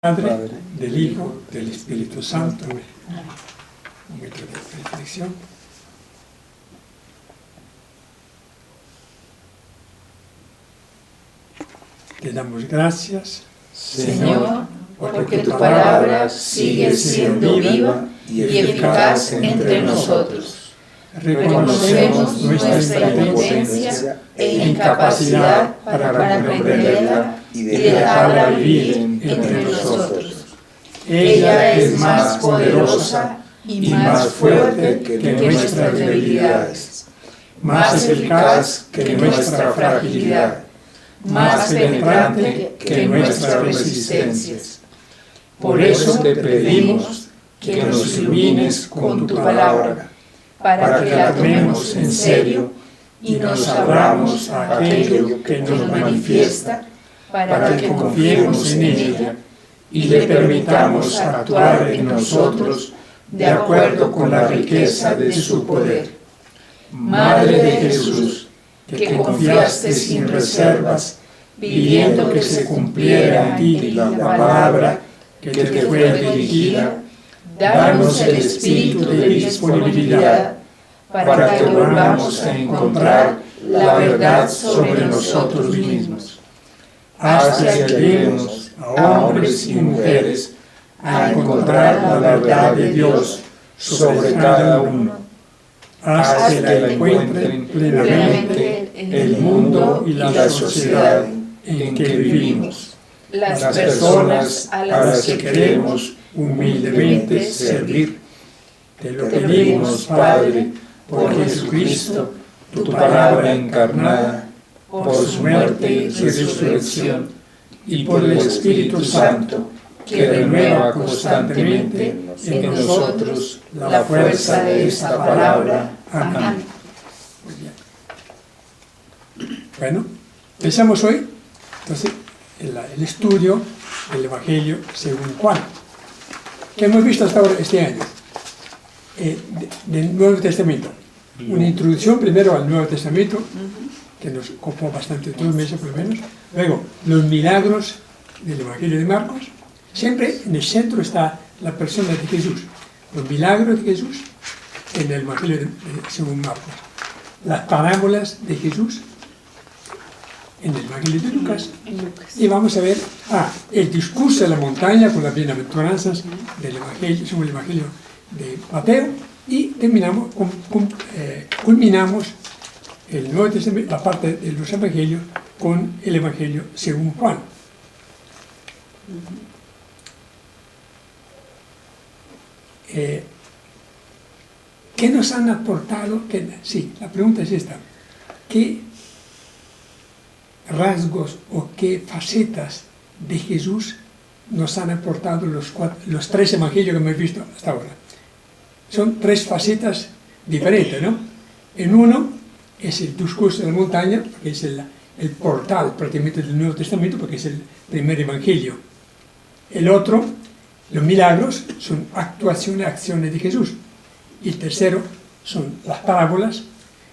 Padre, del Hijo, del Espíritu Santo. Un momento de reflexión. Te damos gracias, Señor, porque tu palabra sigue siendo viva y eficaz entre nosotros. Reconocemos nuestra impotencia e incapacidad para comprenderla y dejarla vivir entre nosotros. Ella es más poderosa y más fuerte que nuestras debilidades, más eficaz que nuestra fragilidad, más penetrante que nuestras resistencias. Por eso te pedimos que nos ilumines con tu palabra, para que la tomemos en serio y nos abramos a aquello que nos manifiesta, para que confiemos en ella y le permitamos actuar en nosotros de acuerdo con la riqueza de su poder. Madre de Jesús, que confiaste sin reservas, pidiendo que se cumpliera en ti la palabra que te fue dirigida, danos el espíritu de disponibilidad para que volvamos a encontrar la verdad sobre nosotros mismos. Haz que ayudemos a hombres y mujeres a encontrar la verdad de Dios sobre cada uno. Haz que la encuentren plenamente el mundo y la sociedad en que vivimos, las personas a las que queremos humildemente servir. Te lo pedimos, Padre, por Jesucristo, tu palabra encarnada, por su muerte y resurrección, y por el Espíritu Santo, que renueva constantemente en nosotros la fuerza de esta palabra. Amén. Muy bien. Bueno, empezamos hoy, entonces, el estudio del Evangelio según Juan. ¿Qué hemos visto hasta ahora este año? Del Nuevo Testamento. Una introducción primero al Nuevo Testamento, que nos ocupó bastante, 2 meses por lo menos. Luego, los milagros del Evangelio de Marcos. Siempre en el centro está la persona de Jesús. Los milagros de Jesús en el Evangelio según Marcos. Las parábolas de Jesús en el Evangelio de Lucas. Y vamos a ver el discurso de la montaña con las bienaventuranzas del Evangelio, según el Evangelio de Mateo. Y terminamos, culminamos el Nuevo Testamento, la parte de los Evangelios, con el Evangelio según Juan. ¿Qué nos han aportado? Sí, la pregunta es esta. ¿Qué rasgos o qué facetas de Jesús nos han aportado los 3 evangelios que hemos visto hasta ahora? Son 3 facetas diferentes, ¿no? En uno es el discurso de la montaña, que es el portal prácticamente del Nuevo Testamento, porque es el primer evangelio. El otro, los milagros, son acciones de Jesús. Y el tercero son las parábolas.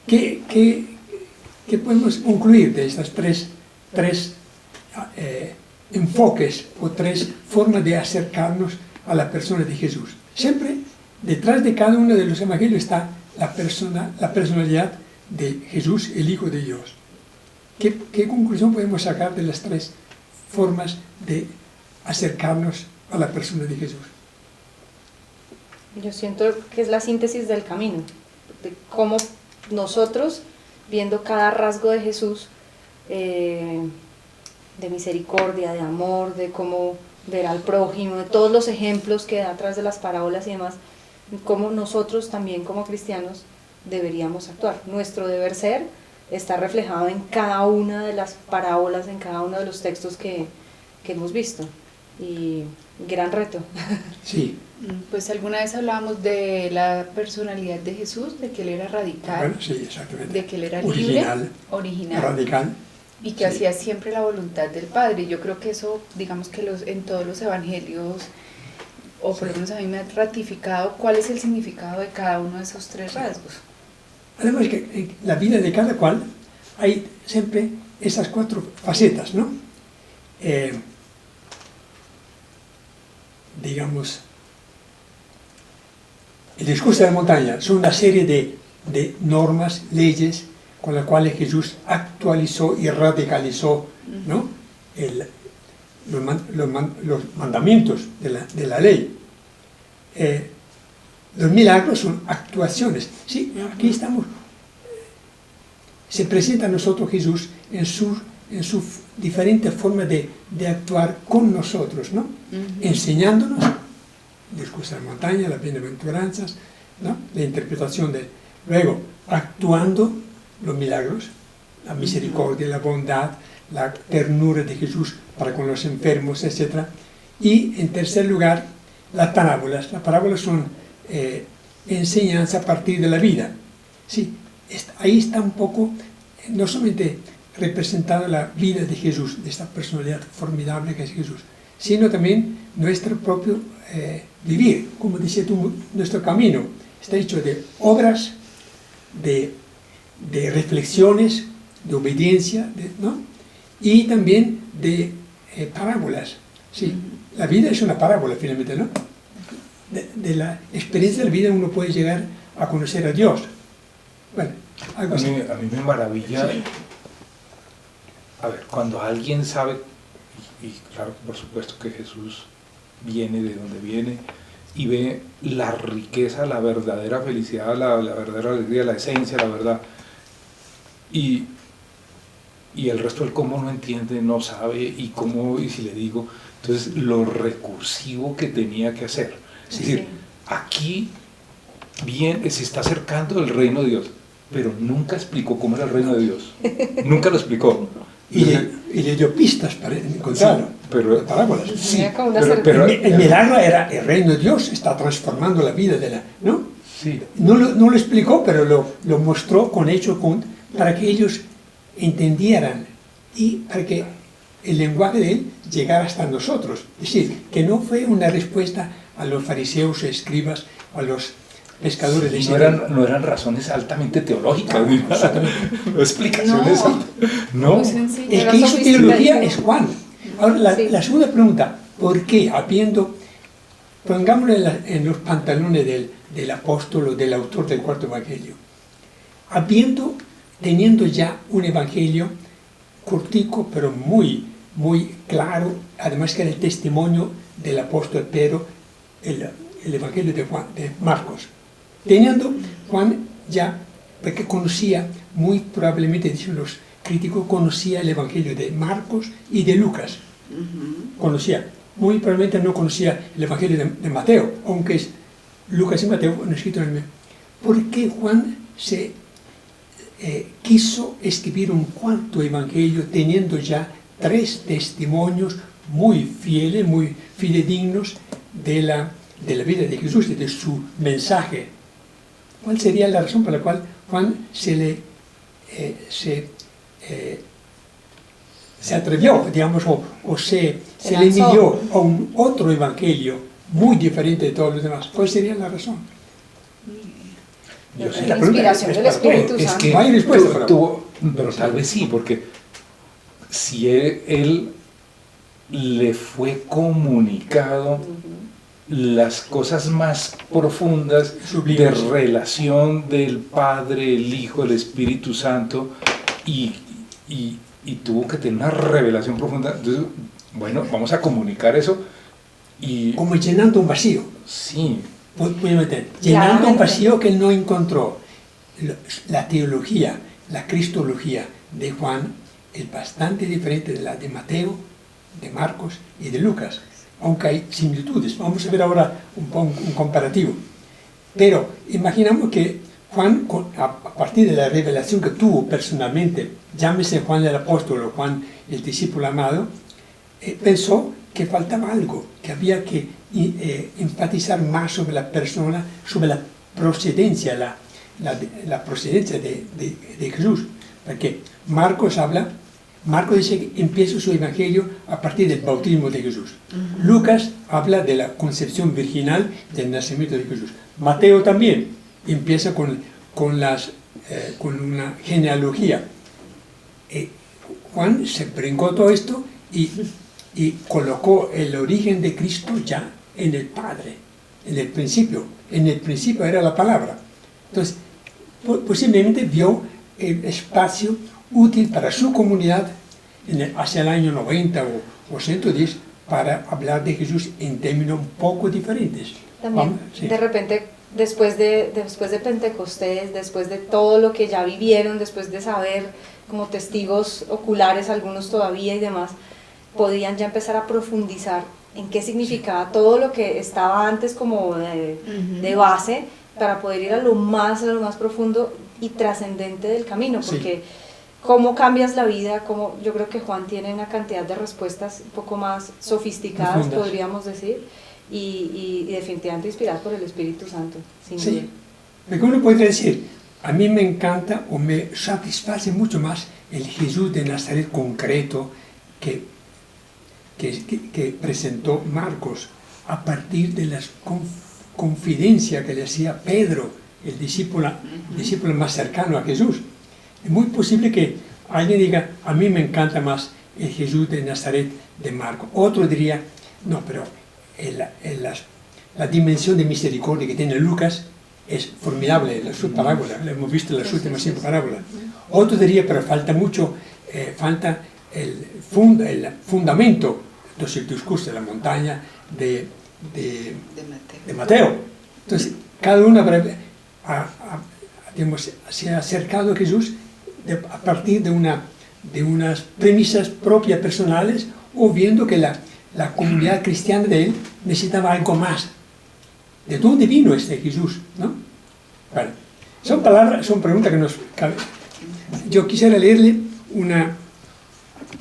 ¿Qué podemos concluir de estas tres enfoques o 3 formas de acercarnos a la persona de Jesús? Siempre detrás de cada uno de los evangelios está la personalidad de Jesús, el Hijo de Dios. ¿Qué conclusión podemos sacar de las 3 formas de acercarnos a la persona de Jesús? Yo siento que es la síntesis del camino, de cómo nosotros, viendo cada rasgo de Jesús, de misericordia, de amor, de cómo ver al prójimo, de todos los ejemplos que da a través de las parábolas y demás, cómo nosotros también como cristianos deberíamos actuar. Nuestro deber ser está reflejado en cada una de las parábolas, en cada uno de los textos que hemos visto. Y gran reto. Sí. Pues alguna vez hablábamos de la personalidad de Jesús, de que él era radical, Bueno, sí, exactamente. de que él era Original, libre, original, radical, y que hacía siempre la voluntad del Padre. Yo creo que eso, digamos que en todos los evangelios, o por lo menos a mí me ha ratificado cuál es el significado de cada uno de esos 3 rasgos. Además que en la vida de cada cual hay siempre esas 4 facetas, ¿no? digamos, el discurso de la montaña son una serie de normas, leyes, con las cuales Jesús actualizó y radicalizó, ¿no? Los mandamientos de la ley. Los milagros son actuaciones. Sí, aquí estamos. Se presenta a nosotros Jesús en su diferente forma de actuar con nosotros, ¿no? Enseñándonos, el discurso de la montaña, las bienaventuranzas, ¿no? La interpretación luego, actuando los milagros, la misericordia, la bondad, la ternura de Jesús para con los enfermos, etc. Y en tercer lugar, las parábolas. Las parábolas son enseñanza a partir de la vida. Sí, ahí está un poco, no solamente representada la vida de Jesús, de esta personalidad formidable que es Jesús, sino también nuestro propio vivir, como decía tú, nuestro camino. Está hecho de obras, de reflexiones, de obediencia, ¿no? Y también de parábolas. Sí, la vida es una parábola finalmente, ¿no? De la experiencia de la vida uno puede llegar a conocer a Dios. Bueno, algo así. A mí me maravilla, Sí. a ver, cuando alguien sabe, y claro, por supuesto que Jesús viene de donde viene, y ve la riqueza, la verdadera felicidad, la verdadera alegría, la esencia, la verdad, y el resto del cómo no entiende, no sabe, y si le digo, entonces lo recursivo que tenía que hacer. Es decir, aquí bien se está acercando el reino de Dios, pero nunca explicó cómo era el reino de Dios, nunca lo explicó. Y le dio pistas para encontrarlo, Sí, pero parábolas. Sí, pero El milagro era el reino de Dios, está transformando la vida de ¿no? sí. No lo explicó, pero lo mostró con hechos para que ellos entendieran y para que el lenguaje de él llegara hasta nosotros. Es decir, que no fue una respuesta a los fariseos, escribas, a los pescadores de Sí, Sirene. no eran razones altamente teológicas, no explicaciones. No, No, muy sencillo, El era que hizo teología sofisticado. es Juan. Ahora, la segunda pregunta, ¿por qué? Pongámoslo en los pantalones del apóstol o del autor del cuarto evangelio. Teniendo ya un evangelio cortico, pero muy, muy claro, además que era el testimonio del apóstol Pedro, el evangelio de Marcos. Teniendo Juan ya, porque conocía, muy probablemente, dicen los críticos, conocía el evangelio de Marcos y de Lucas. Conocía. Muy probablemente no conocía el evangelio de Mateo, aunque Lucas y Mateo han escrito en el medio. ¿Por qué Juan quiso escribir un cuarto evangelio teniendo ya 3 testimonios muy fieles, muy fidedignos de la vida de Jesús y de su mensaje? ¿Cuál sería la razón por la cual Juan se atrevió, digamos, o se le midió a un otro evangelio muy diferente de todos los demás? ¿Cuál sería la razón? yo sé. La inspiración del Espíritu Es Santo. que No hay respuesta, pero tal vez sí, porque si él le fue comunicado las cosas más profundas Sublimes. de relación del Padre, el Hijo, el Espíritu Santo, y tuvo que tener una revelación profunda. Entonces, bueno, vamos a comunicar eso y Como llenando un vacío. sí, Llenando un vacío que él no encontró. La teología, la cristología de Juan es bastante diferente de la de Mateo, de Marcos y de Lucas, aunque hay similitudes. Vamos a ver ahora un comparativo. Pero imaginamos que Juan, a partir de la revelación que tuvo personalmente, llámese Juan el apóstol o Juan el discípulo amado, pensó que faltaba algo, que había que enfatizar más sobre la persona, sobre la procedencia, la procedencia de Jesús. Porque Marcos dice que empieza su evangelio a partir del bautismo de Jesús. Lucas habla de la concepción virginal del nacimiento de Jesús. Mateo también empieza con una genealogía. Juan se brincó todo esto y colocó el origen de Cristo ya en el Padre, en el principio. En el principio era la palabra. Entonces, posiblemente vio el espacio útil para su comunidad hacia el año 90 o 110 para hablar de Jesús en términos un poco diferentes. También, Sí. de repente, después de Pentecostés, después de todo lo que ya vivieron, después de saber como testigos oculares, algunos todavía y demás, podían ya empezar a profundizar en qué significaba todo lo que estaba antes como de base, para poder ir a lo más profundo y trascendente del camino, porque cómo cambias la vida, yo creo que Juan tiene una cantidad de respuestas un poco más sofisticadas, profundas, podríamos decir, y definitivamente inspiradas por el Espíritu Santo, sin duda. Porque uno puede decir, a mí me encanta o me satisface mucho más el Jesús de Nazaret concreto que presentó Marcos a partir de las confidencias que le hacía Pedro, el discípulo más cercano a Jesús. Es muy posible que alguien diga, a mí me encanta más el Jesús de Nazaret de Marcos. Otro diría, no, pero la dimensión de misericordia que tiene Lucas es formidable, su parábola, lo hemos visto en las últimas 5 parábolas. Otro diría, pero falta mucho, falta el fundamento del discurso de la montaña de Mateo. Entonces, cada uno se ha acercado a Jesús a partir de unas premisas propias personales o viendo que la comunidad cristiana de él necesitaba algo más. ¿De dónde vino este Jesús? ¿No? Bueno, son preguntas que nos caben. Yo quisiera leerle una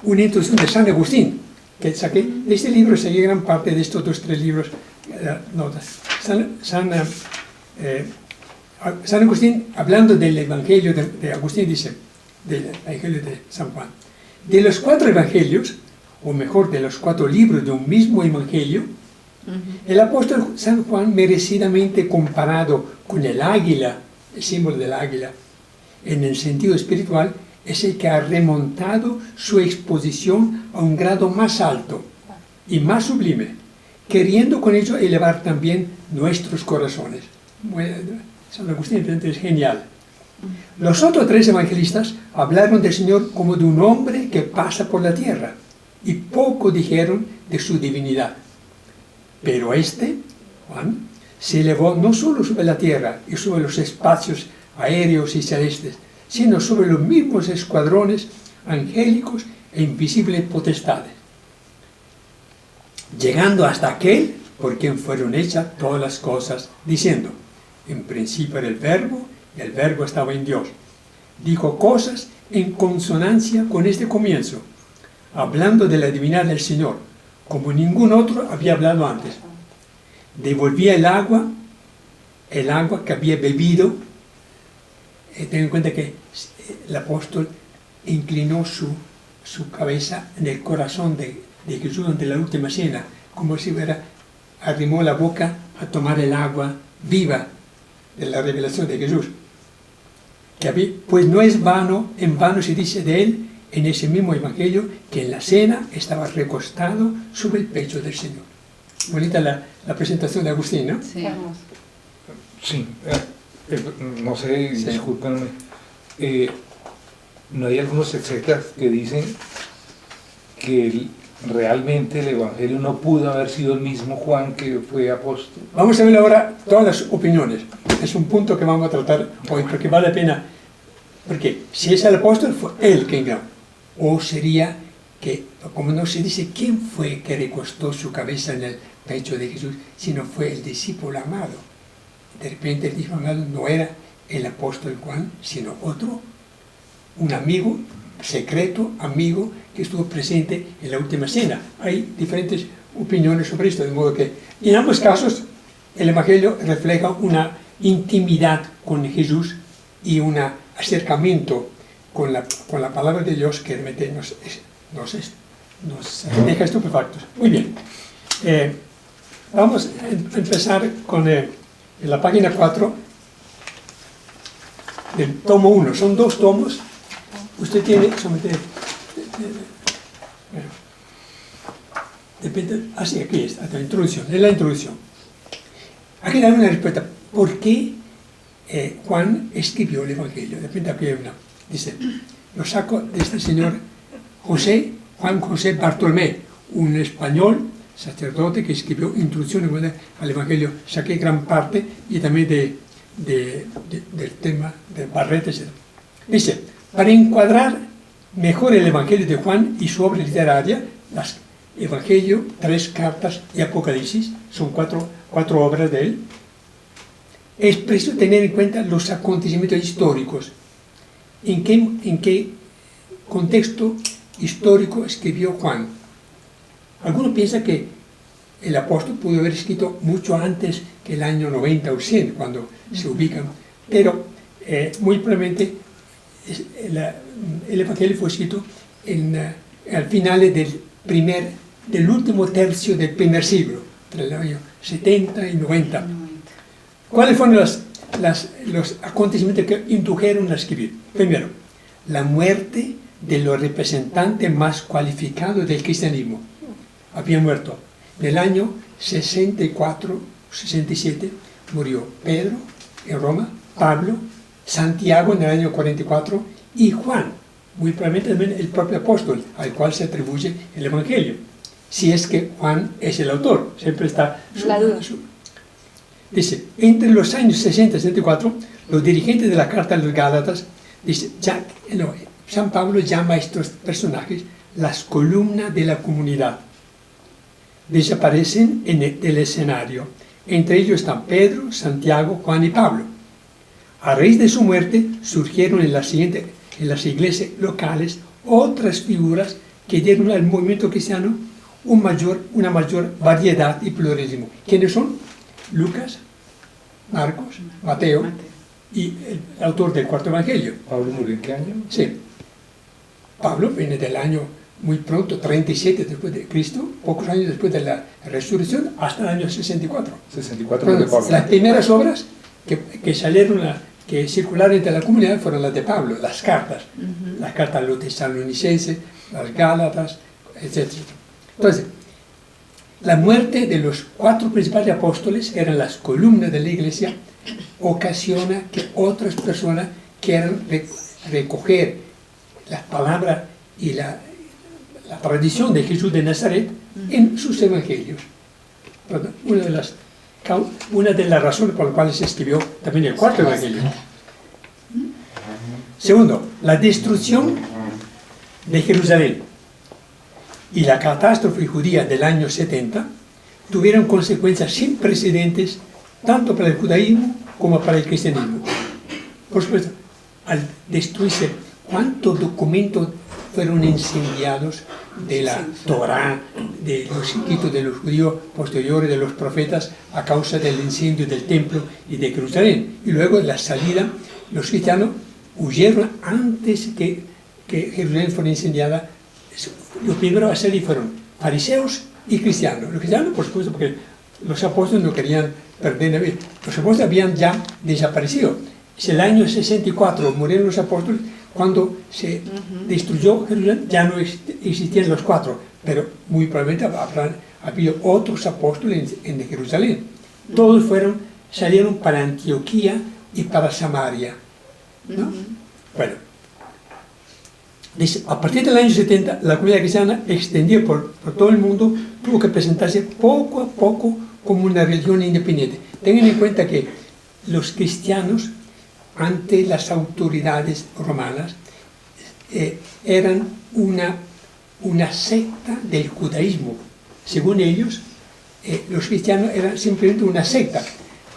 introducción de San Agustín, que saqué de este libro, saqué gran parte de estos 3 libros, notas. San Agustín, hablando del Evangelio de Agustín, dice, del Evangelio de San Juan, de los 4 evangelios, o mejor, de los 4 libros de un mismo evangelio, el apóstol San Juan, merecidamente comparado con el águila, el símbolo del águila, en el sentido espiritual, es el que ha remontado su exposición a un grado más alto y más sublime, queriendo con ello elevar también nuestros corazones. San Agustín es genial. Los otros 3 evangelistas hablaron del Señor como de un hombre que pasa por la tierra, y poco dijeron de su divinidad. Pero Juan, se elevó no solo sobre la tierra y sobre los espacios aéreos y celestes, sino sobre los mismos escuadrones angélicos e invisibles potestades, llegando hasta aquel por quien fueron hechas todas las cosas, diciendo, en principio era el Verbo, y el Verbo estaba en Dios. Dijo cosas en consonancia con este comienzo, hablando de la divinidad del Señor, como ningún otro había hablado antes. Devolvía el agua que había bebido. Ten en cuenta que el apóstol inclinó su cabeza en el corazón de Jesús ante la última cena, como si arrimó la boca a tomar el agua viva de la revelación de Jesús. Pues no es en vano se dice de él, en ese mismo evangelio, que en la cena estaba recostado sobre el pecho del Señor. Bonita la presentación de Agustín, ¿no? Sí. Sí, no sé, Sí. discúlpenme, no hay algunos exegetas que dicen que realmente el evangelio no pudo haber sido el mismo Juan que fue apóstol. Vamos a ver ahora todas las opiniones. Es un punto que vamos a tratar hoy, porque vale la pena. Porque si es el apóstol, fue él quien ganó. O sería que, como no se dice quién fue que recostó su cabeza en el pecho de Jesús, sino fue el discípulo amado. De repente el discípulo amado no era el apóstol Juan, sino otro, un amigo, secreto amigo, que estuvo presente en la última cena. Hay diferentes opiniones sobre esto, de modo que en ambos casos el Evangelio refleja una intimidad con Jesús y un acercamiento con la palabra de Dios que realmente nos deja estupefactos. Muy bien. Vamos a empezar con en la página 4 del tomo 1. Son 2 tomos. Usted tiene solamente depende, así, aquí está, la introducción, es la introducción. Hay que dar una respuesta. ¿Por qué Juan escribió el Evangelio? De repente aquí hay una. Dice, lo saco de este señor Juan José Bartolomé, un español sacerdote que escribió introducción al Evangelio. Saqué gran parte y también del tema de Barrett, etc. Dice, para encuadrar mejor el Evangelio de Juan y su obra literaria, las Evangelio, 3 cartas y Apocalipsis, son cuatro obras de él, es preciso tener en cuenta los acontecimientos históricos. ¿En qué contexto histórico escribió Juan? Algunos piensan que el apóstol pudo haber escrito mucho antes que el año 90 o 100, cuando se ubican, pero muy probablemente el Evangelio fue escrito al final del último tercio del primer siglo, entre el año 70 y 90. ¿Cuáles fueron los acontecimientos que indujeron a escribir? Primero, la muerte de los representantes más cualificados del cristianismo. Había muerto. En el año 64, 67, murió Pedro en Roma, Pablo, Santiago en el año 44 y Juan, muy probablemente también el propio apóstol, al cual se atribuye el Evangelio. Si es que Juan es el autor, siempre está la duda. Dice, entre los años 60 y 64, los dirigentes de la Carta de los Gálatas, dice, San Pablo llama a estos personajes las columnas de la comunidad. Desaparecen del escenario. Entre ellos están Pedro, Santiago, Juan y Pablo. A raíz de su muerte surgieron en las iglesias locales otras figuras que dieron al movimiento cristiano una mayor variedad y pluralismo. ¿Quiénes son? Lucas, Marcos, Mateo y el autor del cuarto evangelio. ¿Pablo murió en qué año? Sí. Pablo viene del año muy pronto, 37 después de Cristo, pocos años después de la resurrección, hasta el año 64. 64 de Pablo. Las primeras obras que circularon entre la comunidad fueron las de Pablo, las cartas. Las cartas a los tesalonicenses, las Gálatas, etc. Entonces, la muerte de los 4 principales apóstoles, que eran las columnas de la iglesia, ocasiona que otras personas quieran recoger las palabras y la tradición de Jesús de Nazaret en sus evangelios. Una de las razones por las cuales se escribió también el cuarto evangelio. Segundo, la destrucción de Jerusalén y la catástrofe judía del año 70 tuvieron consecuencias sin precedentes tanto para el judaísmo como para el cristianismo. Por supuesto, al destruirse, ¿cuántos documentos fueron incendiados de la Torá, de los escritos de los judíos posteriores, de los profetas, a causa del incendio del templo y de Jerusalén? Y luego de la salida, los cristianos huyeron antes que Jerusalén fuera incendiada. Los primeros a salir fueron fariseos y cristianos. Los cristianos, por supuesto, porque los apóstoles no querían perder la vida. Los apóstoles habían ya desaparecido. Es el año 64, murieron los apóstoles. Cuando se destruyó Jerusalén, ya no existían los 4, pero muy probablemente habrán habido otros apóstoles en Jerusalén. Todos salieron para Antioquía y para Samaria, ¿no? Bueno, a partir del año 70, la comunidad cristiana, extendida por todo el mundo, tuvo que presentarse poco a poco como una religión independiente. Tengan en cuenta que los cristianos, ante las autoridades romanas, eran una secta del judaísmo. Según ellos, los cristianos eran simplemente una secta.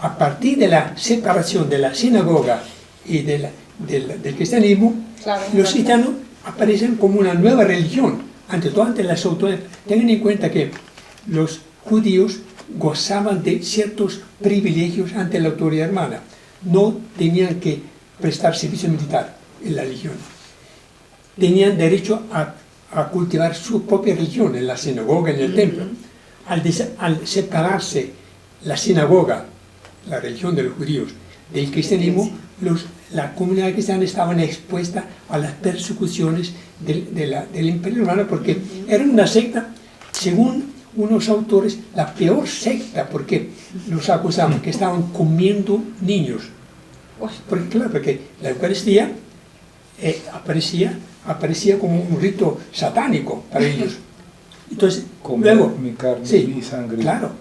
A partir de la separación de la sinagoga y del cristianismo, los cristianos aparecen como una nueva religión, ante todo ante las autoridades. Tengan en cuenta que los judíos gozaban de ciertos privilegios ante la autoridad romana. No tenían que prestar servicio militar en la religión. Tenían derecho a cultivar su propia religión en la sinagoga, en el templo. Al separarse la sinagoga, la religión de los judíos, del cristianismo, la comunidad cristiana estaba expuesta a las persecuciones del Imperio Romano, porque eran una secta según unos autores la peor secta, porque los acusaban que estaban comiendo niños. Porque, claro, porque la Eucaristía aparecía como un rito satánico para ellos. Entonces, Comer luego, mi carne, sí, mi sangre. claro.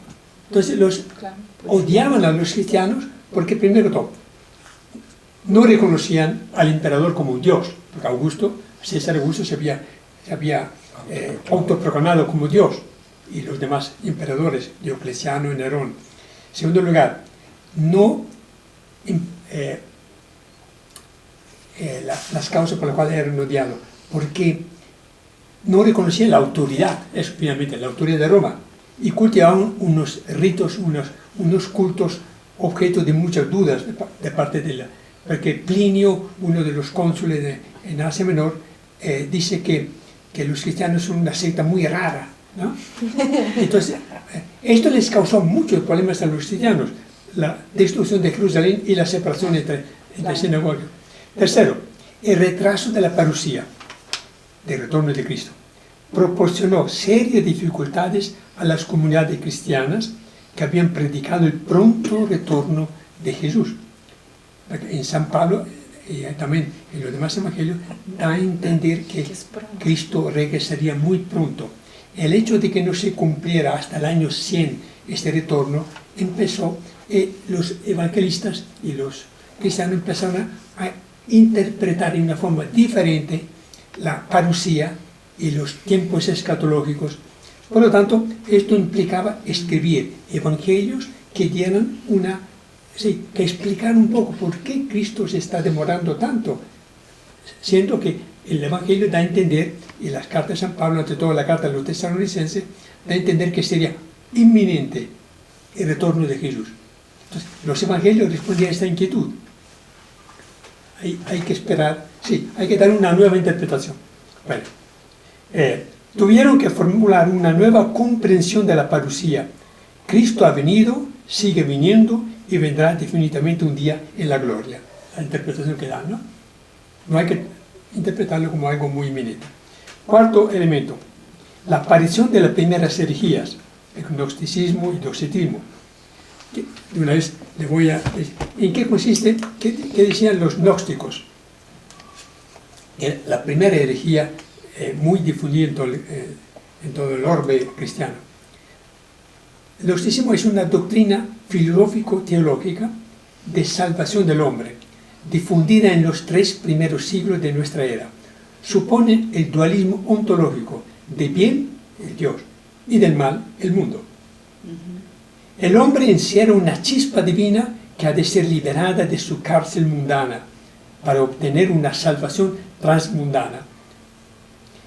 Entonces los odiaban a los cristianos porque, primero todo, no reconocían al emperador como un dios, porque César Augusto se había autoproclamado como dios, y los demás emperadores, Diocleciano y Nerón. En segundo lugar, las causas por las cuales eran odiados, porque no reconocían la autoridad, eso finalmente, la autoridad de Roma, y cultivaban unos ritos, unos cultos objeto de muchas dudas de parte de porque Plinio, uno de los cónsules en Asia Menor, dice que los cristianos son una secta muy rara, ¿no? Entonces, esto les causó muchos problemas a los cristianos, la destrucción de Jerusalén y la separación entre sinagogas. Tercero, el retraso de la parusía, del retorno de Cristo, proporcionó serias dificultades a las comunidades cristianas que habían predicado el pronto retorno de Jesús. En San Pablo y también en los demás evangelios da a entender que Cristo regresaría muy pronto. El hecho de que no se cumpliera hasta el año 100 este retorno empezó, los evangelistas y los cristianos empezaron a interpretar de una forma diferente la parusía y los tiempos escatológicos. Por lo tanto, esto implicaba escribir evangelios que dieran que explicaran un poco por qué Cristo se está demorando tanto, siendo que el evangelio da a entender, y las cartas de San Pablo, ante todo la carta de los tesalonicenses, da a entender que sería inminente el retorno de Jesús. Entonces, los evangelios respondían a esta inquietud. Hay que esperar, hay que dar una nueva interpretación. Bueno, tuvieron que formular una nueva comprensión de la parusía. Cristo ha venido, sigue viniendo y vendrá definitivamente un día en la gloria. La interpretación que dan, ¿no? No hay que interpretarlo como algo muy inminente. Cuarto elemento, la aparición de las primeras herejías, el gnosticismo y docetismo. De una vez le voy a decir, ¿en qué consiste? ¿Qué decían los gnósticos? La primera herejía muy difundida en todo el orbe cristiano. El gnosticismo es una doctrina filosófico-teológica de salvación del hombre, difundida en los 3 primeros siglos de nuestra era. Supone el dualismo ontológico de bien, el Dios, y del mal, el mundo. El hombre encierra una chispa divina que ha de ser liberada de su cárcel mundana para obtener una salvación transmundana.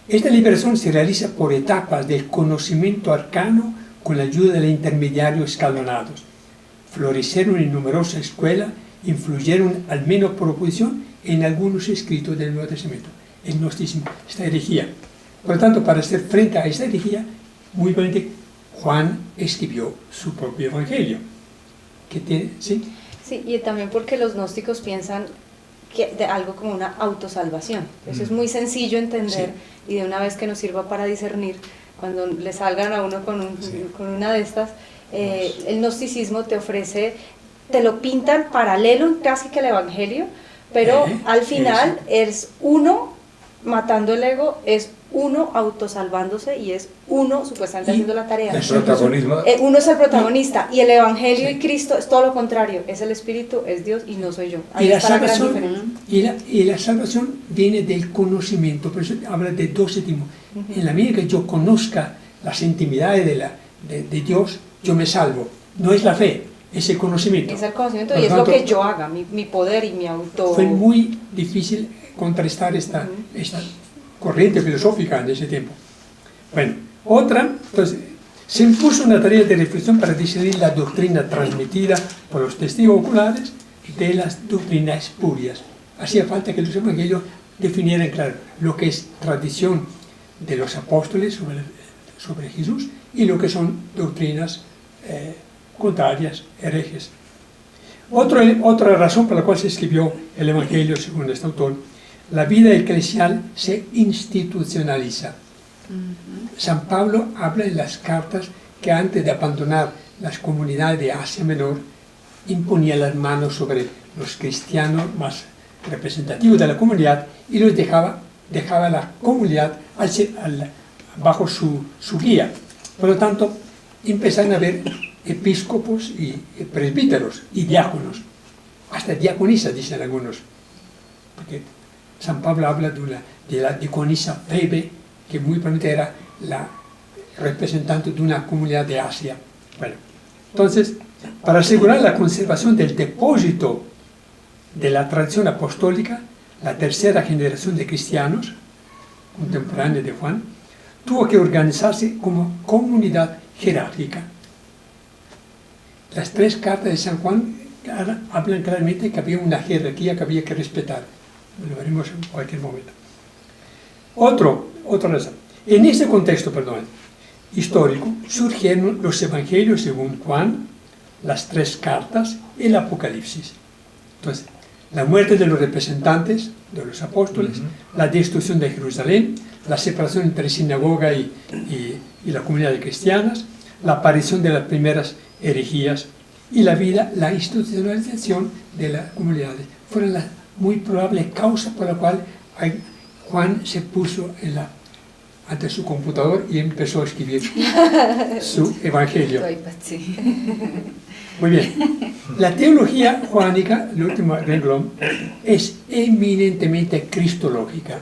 Esta liberación se realiza por etapas del conocimiento arcano con la ayuda de intermediarios escalonados. Florecieron en numerosas escuelas, influyeron al menos por oposición en algunos escritos del Nuevo Testamento. El gnosticismo, esta herejía. Por lo tanto, para hacer frente a esta herejía, muy probablemente Juan escribió su propio evangelio. ¿Sí? Sí, y también porque los gnósticos piensan de algo como una autosalvación. Eso es muy sencillo entender, y de una vez que nos sirva para discernir, cuando le salgan a uno con una de estas, el gnosticismo te lo pintan paralelo casi que el evangelio, pero al final es uno matando el ego, es uno autosalvándose y es uno supuestamente haciendo la tarea. El protagonismo. Uno es el protagonista y el evangelio y Cristo es todo lo contrario, es el Espíritu, es Dios y no soy yo. Ahí está la gran diferencia. Y la salvación viene del conocimiento, por eso habla de docetismo. En la medida que yo conozca las intimidades de Dios, yo me salvo. No es la fe, es el conocimiento. Es el conocimiento y es lo que yo haga, mi poder y mi auto. Fue muy difícil contrastar esta corriente filosófica en ese tiempo. Bueno, entonces, se impuso una tarea de reflexión para discernir la doctrina transmitida por los testigos oculares de las doctrinas espurias. Hacía falta que los evangelios definieran claro lo que es tradición de los apóstoles sobre Jesús y lo que son doctrinas contrarias, herejes. Otra razón por la cual se escribió el evangelio, según este autor, la vida eclesial se institucionaliza. San Pablo habla en las cartas que antes de abandonar las comunidades de Asia Menor, imponía las manos sobre los cristianos más representativos de la comunidad y los dejaba la comunidad bajo su guía. Por lo tanto, empezaron a haber episcopos y presbíteros y diáconos, hasta diaconisas, dicen algunos, porque San Pablo habla de la diaconisa Febe, que muy probablemente era la representante de una comunidad de Asia. Bueno, entonces, para asegurar la conservación del depósito de la tradición apostólica, la tercera generación de cristianos, contemporáneos de Juan, tuvo que organizarse como comunidad jerárquica. Las 3 cartas de San Juan hablan claramente que había una jerarquía que había que respetar. Lo veremos en cualquier momento. Otra razón. En ese contexto, histórico, surgieron los evangelios según Juan, las 3 cartas y el Apocalipsis. Entonces, la muerte de los representantes de los apóstoles, la destrucción de Jerusalén, la separación entre sinagoga y la comunidad de cristianas, la aparición de las primeras herejías y la institucionalización de las comunidades fueron las muy probables causas por la cual Juan se puso ante su computador y empezó a escribir su evangelio. Muy bien. La teología juánica, el último renglón, es eminentemente cristológica.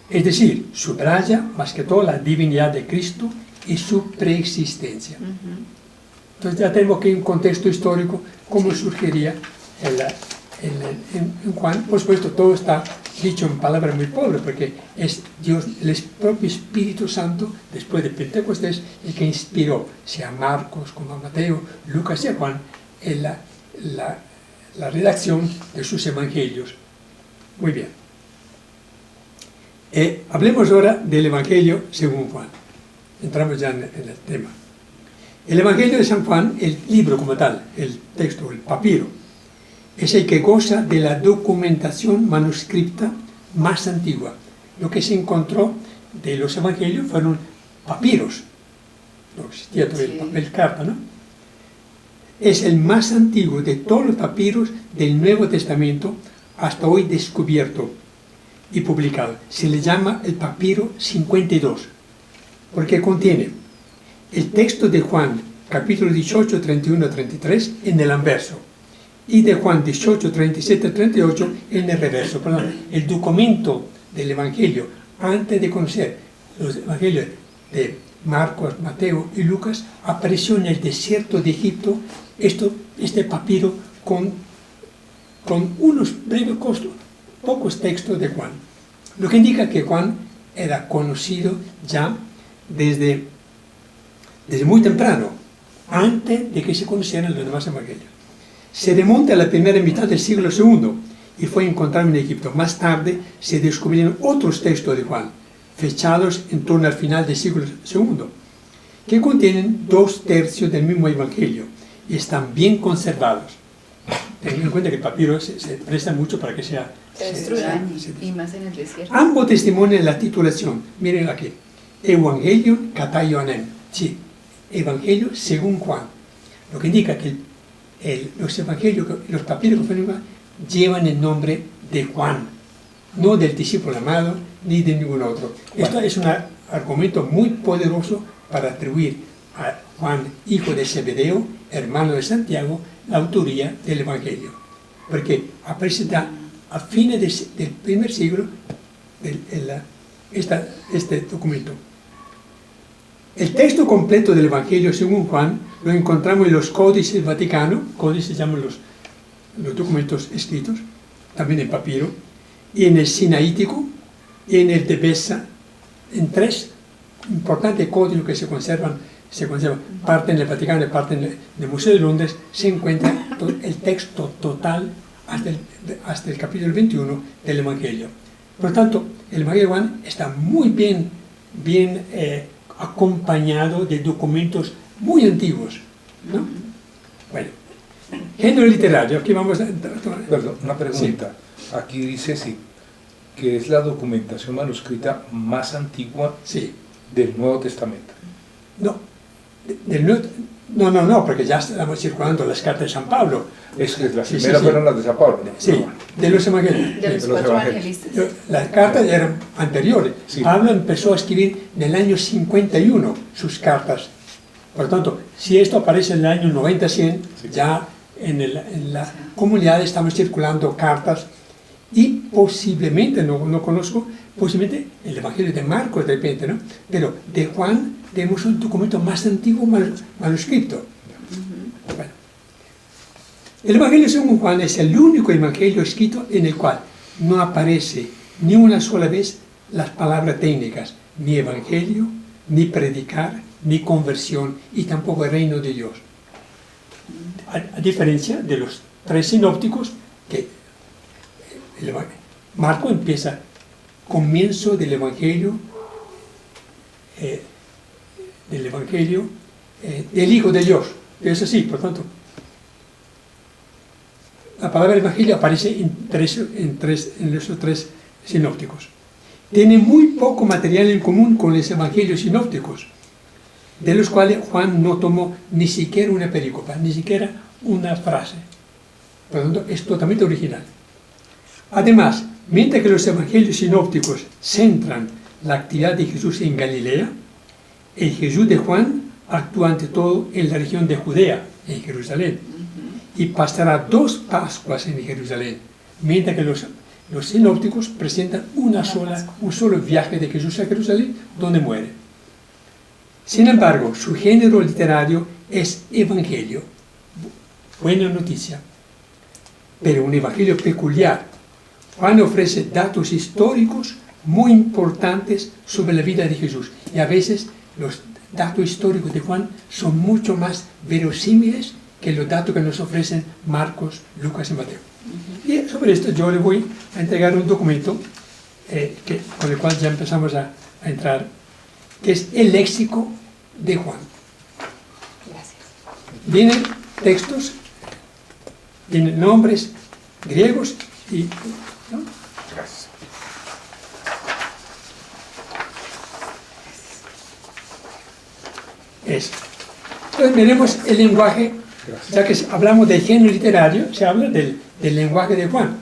Es decir, subraya más que todo la divinidad de Cristo y su preexistencia. Entonces ya tenemos que en un contexto histórico cómo surgiría en Juan. Por supuesto, todo está dicho en palabras muy pobres, porque es Dios, el propio Espíritu Santo, después de Pentecostés, el que inspiró, sea a Marcos como a Mateo, Lucas y a Juan, en la redacción de sus evangelios. Muy bien. Hablemos ahora del Evangelio según Juan. Entramos ya en el tema. El Evangelio de San Juan, el libro como tal, el texto, el papiro, es el que goza de la documentación manuscrita más antigua. Lo que se encontró de los evangelios fueron papiros. No existía todavía el papel carta, ¿no? Es el más antiguo de todos los papiros del Nuevo Testamento hasta hoy descubierto y publicado. Se le llama el papiro 52, porque contiene el texto de Juan, capítulo 18, 31, 33, en el anverso, y de Juan 18, 37, 38 en el reverso. Perdón, el documento del Evangelio, antes de conocer los Evangelios de Marcos, Mateo y Lucas, apareció en el desierto de Egipto este papiro con unos breves pocos textos de Juan. Lo que indica que Juan era conocido ya desde muy temprano, antes de que se conocieran los demás Evangelios. Se remonta a la primera mitad del siglo II y fue encontrado en Egipto. Más tarde se descubrieron otros textos de Juan, fechados en torno al final del siglo II, que contienen 2/3 del mismo Evangelio y están bien conservados. Teniendo en cuenta que el papiro se presta mucho para que sea... y más en el desierto. Ambos testimonian la titulación. Miren aquí. Evangelium κατά Ioannem. Sí, Evangelio según Juan. Lo que indica que los evangelios, los papiros que fueron llevan el nombre de Juan, no del discípulo amado ni de ningún otro. Esto es un argumento muy poderoso para atribuir a Juan, hijo de Zebedeo, hermano de Santiago, la autoría del Evangelio, porque aparece a fines del primer siglo este documento. El texto completo del Evangelio según Juan lo encontramos en los códices vaticanos, códices llaman los documentos escritos, también en papiro, y en el sinaítico, y en el de Besa, en 3 importantes códices que se conservan, parte en el Vaticano y parte en el Museo de Londres, se encuentra el texto total hasta el capítulo 21 del Evangelio. Por lo tanto, el Evangelio de Juan está muy bien acompañado de documentos muy antiguos, ¿no? Bueno, género literario, aquí vamos a... Perdón, una pregunta. Sí. Aquí dice sí, que es la documentación manuscrita más antigua Sí. del Nuevo Testamento. No, no, porque ya estamos circulando las cartas de San Pablo. Es que las Sí, primeras sí. fueron las de San Pablo, ¿no? Sí, de los evangelios. De Sí, los los 4 evangelistas. evangelistas. Las cartas eran anteriores. Sí. Pablo empezó a escribir en el año 51 sus cartas. Por lo tanto, si esto aparece en el año 90-100, Sí. ya en la comunidad estamos circulando cartas y posiblemente, no conozco, posiblemente el Evangelio de Marcos de repente, ¿no? Pero de Juan tenemos un documento más antiguo manuscrito. Bueno. El Evangelio según Juan es el único evangelio escrito en el cual no aparece ni una sola vez las palabras técnicas, ni evangelio, ni predicar, ni conversión, y tampoco el reino de Dios. A diferencia de los 3 sinópticos, que Marco empieza comienzo del Evangelio del Hijo de Dios. Es así, por tanto. La palabra Evangelio aparece en esos 3 sinópticos. Tiene muy poco material en común con los Evangelios sinópticos, de los cuales Juan no tomó ni siquiera una perícopa, ni siquiera una frase. Por lo tanto, es totalmente original. Además, mientras que los Evangelios sinópticos centran la actividad de Jesús en Galilea, el Jesús de Juan actúa ante todo en la región de Judea, en Jerusalén, y pasará 2 Pascuas en Jerusalén, mientras que los sinópticos presentan un solo viaje de Jesús a Jerusalén, donde muere. Sin embargo, su género literario es evangelio, buena noticia, pero un evangelio peculiar. Juan ofrece datos históricos muy importantes sobre la vida de Jesús, y a veces los datos históricos de Juan son mucho más verosímiles que los datos que nos ofrecen Marcos, Lucas y Mateo. Y sobre esto yo le voy a entregar un documento con el cual ya empezamos a entrar, que es el léxico de Juan. Gracias. Vienen textos, vienen nombres griegos y... ¿no? Gracias. Eso. Entonces veremos el lenguaje, Gracias. ya que hablamos del género literario, se habla del lenguaje de Juan.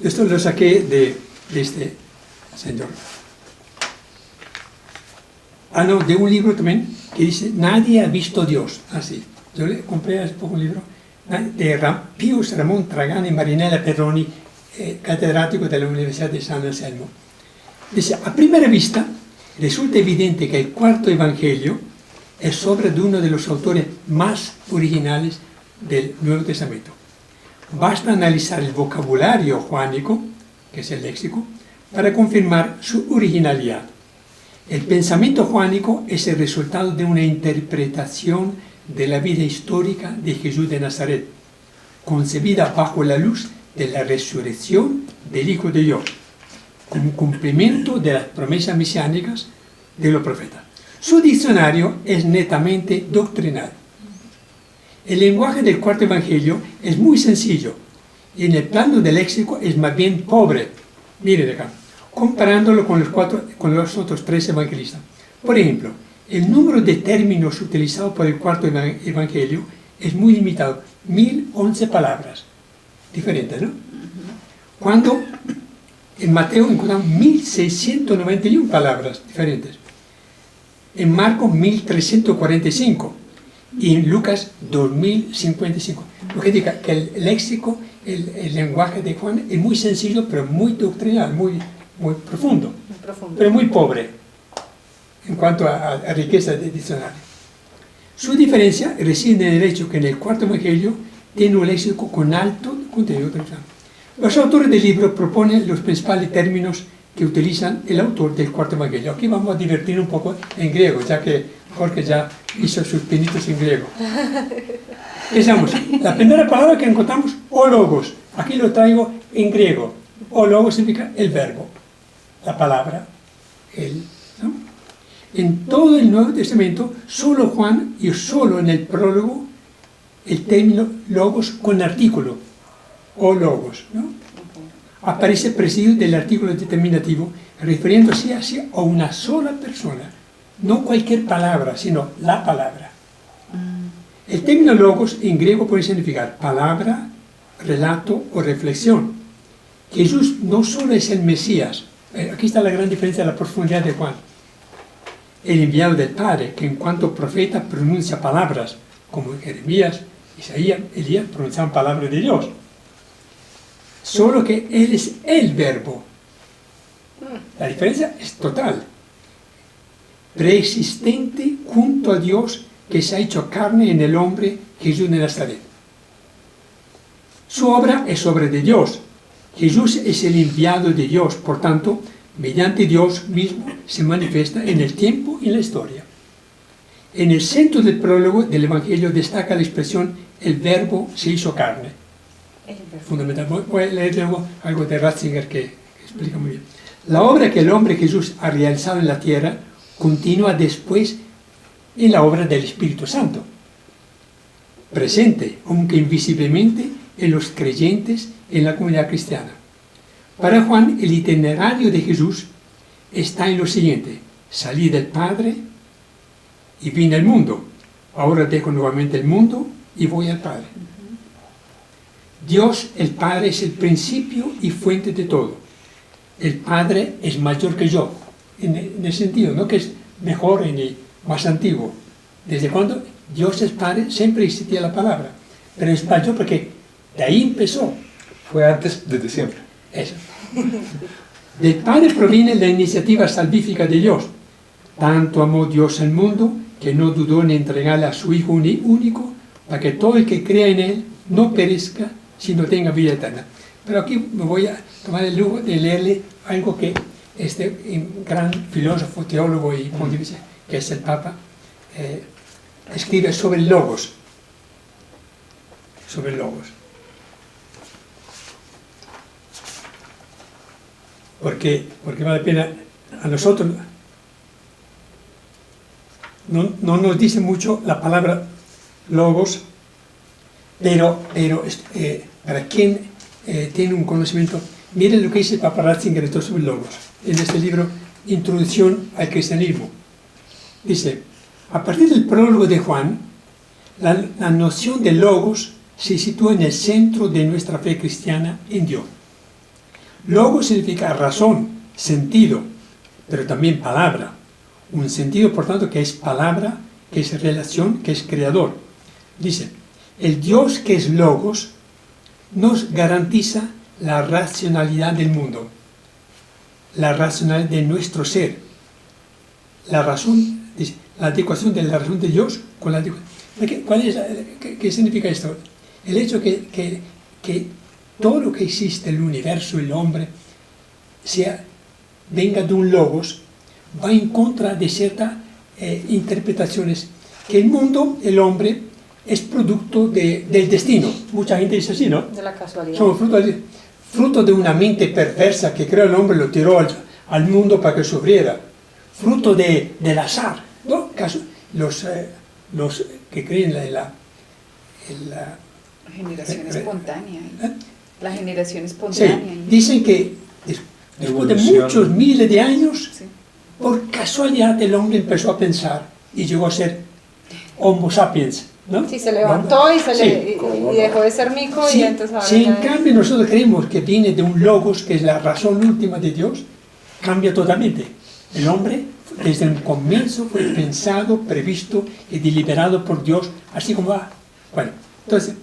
Esto lo saqué de este señor. No, de un libro también que dice Nadie ha visto Dios. Así. Yo le compré hace poco un libro de Pius Ramón Tragán y Marinella Perroni, catedrático de la Universidad de San Anselmo. Dice, a primera vista, resulta evidente que el cuarto evangelio es obra de uno de los autores más originales del Nuevo Testamento. Basta analizar el vocabulario juánico, que es el léxico, para confirmar su originalidad. El pensamiento juánico es el resultado de una interpretación de la vida histórica de Jesús de Nazaret, concebida bajo la luz de la resurrección del Hijo de Dios, como cumplimiento de las promesas mesiánicas de los profetas. Su diccionario es netamente doctrinal. El lenguaje del cuarto evangelio es muy sencillo y en el plano del léxico es más bien pobre. Miren acá, comparándolo con los otros 3 evangelistas. Por ejemplo, el número de términos utilizados por el cuarto evangelio es muy limitado, 1011 palabras, diferentes, ¿no? Cuando en Mateo encontramos 1691 palabras diferentes, en Marcos 1345 y en Lucas 2055. Lo que indica que el léxico, el lenguaje de Juan es muy sencillo, pero muy doctrinal, muy profundo, pero muy pobre en cuanto a riqueza de diccionario. Su diferencia reside en el hecho que en el cuarto evangelio tiene un léxico con alto contenido cristiano. Los autores del libro proponen los principales términos que utilizan el autor del cuarto evangelio. Aquí vamos a divertir un poco en griego, ya que Jorge ya hizo sus pinitos en griego. Pensamos, la primera palabra que encontramos, ologos. Aquí lo traigo en griego. Ologos significa el verbo, la palabra, ¿no? En todo el Nuevo Testamento, solo Juan y solo en el prólogo, el término logos con artículo, o logos, ¿no? aparece precedido del artículo determinativo, refiriéndose así a una sola persona, no cualquier palabra, sino la palabra. El término logos en griego puede significar palabra, relato o reflexión. Jesús no solo es el Mesías, aquí está la gran diferencia de la profundidad de Juan, el enviado del Padre, que en cuanto profeta pronuncia palabras, como Jeremías, Isaías, Elías pronunciaban palabras de Dios. Solo que Él es el verbo. La diferencia es total. Preexistente junto a Dios, que se ha hecho carne en el hombre Jesús de Nazaret. Su obra es obra de Dios. Jesús es el enviado de Dios, por tanto, mediante Dios mismo se manifiesta en el tiempo y en la historia. En el centro del prólogo del Evangelio destaca la expresión el verbo se hizo carne. Fundamental. Voy a leer luego algo de Ratzinger que explica muy bien. La obra que el hombre Jesús ha realizado en la tierra continúa después en la obra del Espíritu Santo, presente, aunque invisiblemente, en los creyentes en la comunidad cristiana. Para Juan, el itinerario de Jesús está en lo siguiente: salí del Padre y vine al mundo. Ahora dejo nuevamente el mundo y voy al Padre. Dios, el Padre, es el principio y fuente de todo. El Padre es mayor que yo, en el sentido, no que es mejor ni más antiguo. ¿Desde cuando Dios es Padre? Siempre existía la palabra, pero es mayor porque de ahí empezó. Fue antes, desde siempre. Eso. Del Padre proviene la iniciativa salvífica de Dios. Tanto amó Dios al mundo que no dudó en entregarle a su Hijo único para que todo el que crea en Él no perezca, sino tenga vida eterna. Pero aquí me voy a tomar el lujo de leerle algo que este gran filósofo, teólogo y pontífice, que es el Papa, escribe sobre el logos. Sobre el logos. Porque vale la pena, a nosotros no nos dice mucho la palabra logos, pero para quien tiene un conocimiento, miren lo que dice el Papa Ratzinger sobre logos, en este libro Introducción al Cristianismo. Dice, a partir del prólogo de Juan, la noción de logos se sitúa en el centro de nuestra fe cristiana en Dios. Logos significa razón, sentido, pero también palabra. Un sentido, por tanto, que es palabra, que es relación, que es creador. Dice, el Dios que es logos nos garantiza la racionalidad del mundo, la racionalidad de nuestro ser, la razón, dice, la adecuación de la razón de Dios con la adecuación. ¿Qué significa esto? El hecho que todo lo que existe, el universo, el hombre, venga de un logos, va en contra de ciertas interpretaciones, que el mundo, el hombre, es producto del destino. Mucha gente dice así, ¿no? De la casualidad. Somos fruto de una mente perversa que creó el hombre, lo tiró al mundo para que sufriera. Fruto del azar, ¿no? Los que creen en la generación espontánea. La generación espontánea. Sí, dicen que después de muchos miles de años, sí, por casualidad el hombre empezó a pensar y llegó a ser Homo sapiens, ¿no? Sí, se levantó y dejó de ser mico, sí, y entonces ahora si en cambio nosotros creemos que viene de un logos, que es la razón última de Dios, cambia totalmente. El hombre desde el comienzo fue pensado, previsto y deliberado por Dios, así como va. Bueno, entonces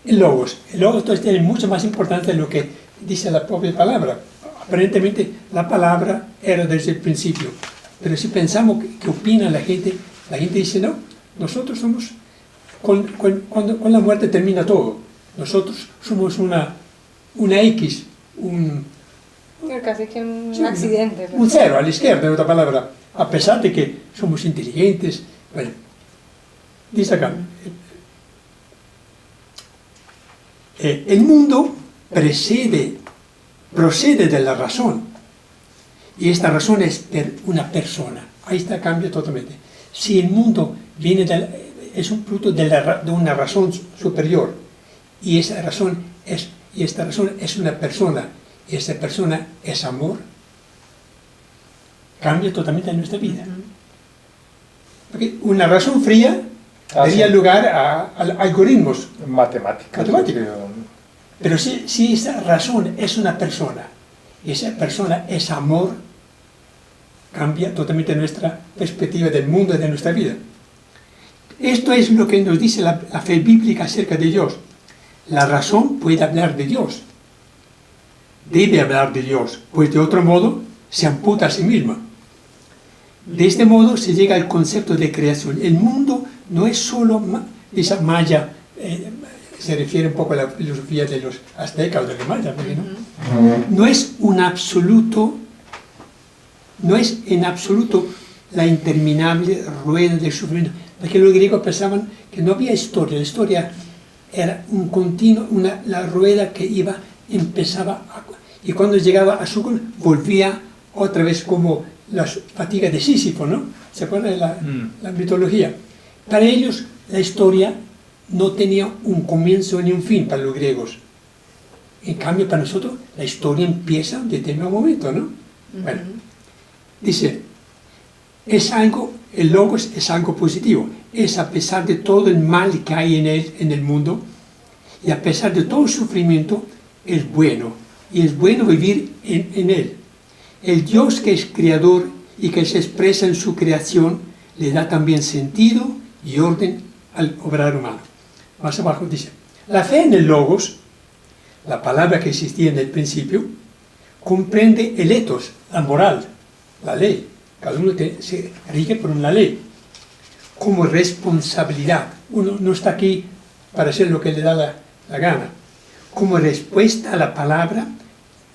el logos entonces tiene mucha más importancia de lo que dice la propia palabra. Aparentemente la palabra era desde el principio, pero si pensamos que opina la gente dice no, nosotros somos, con la muerte termina todo, nosotros somos una X, casi que un accidente. Un cero a la izquierda, en otra palabra, a pesar de que somos inteligentes. Bueno, dice acá, el mundo procede de la razón, y esta razón es una persona. Ahí está, cambia totalmente. Si el mundo es un fruto de una razón superior, y esta razón es una persona y esa persona es amor, cambia totalmente nuestra vida. Porque una razón fría daría lugar a algoritmos Matemáticas. Pero si esa razón es una persona, y esa persona es amor, cambia totalmente nuestra perspectiva del mundo y de nuestra vida. Esto es lo que nos dice la fe bíblica acerca de Dios. La razón puede hablar de Dios, debe hablar de Dios, pues de otro modo se amputa a sí misma. De este modo se llega al concepto de creación. El mundo no es solo esa malla, se refiere un poco a la filosofía de los aztecas o de los mayas, no es un absoluto, no es en absoluto la interminable rueda del sufrimiento, porque los griegos pensaban que no había historia, la historia era un continuo, la rueda que empezaba, y cuando llegaba a su volvía otra vez como las fatigas de Sísifo, ¿no? ¿Se acuerdan de la mitología? Para ellos la historia no tenía un comienzo ni un fin para los griegos. En cambio, para nosotros la historia empieza en un determinado momento, ¿no? Bueno, dice, el logos es algo positivo, es a pesar de todo el mal que hay en el mundo, y a pesar de todo el sufrimiento, es bueno, y es bueno vivir en él. El Dios que es creador y que se expresa en su creación, le da también sentido y orden al obrar humano. Más abajo dice, la fe en el logos, la palabra que existía en el principio, comprende el ethos, la moral, la ley. Cada uno se rige por una ley, como responsabilidad. Uno no está aquí para hacer lo que le da la gana. Como respuesta a la palabra,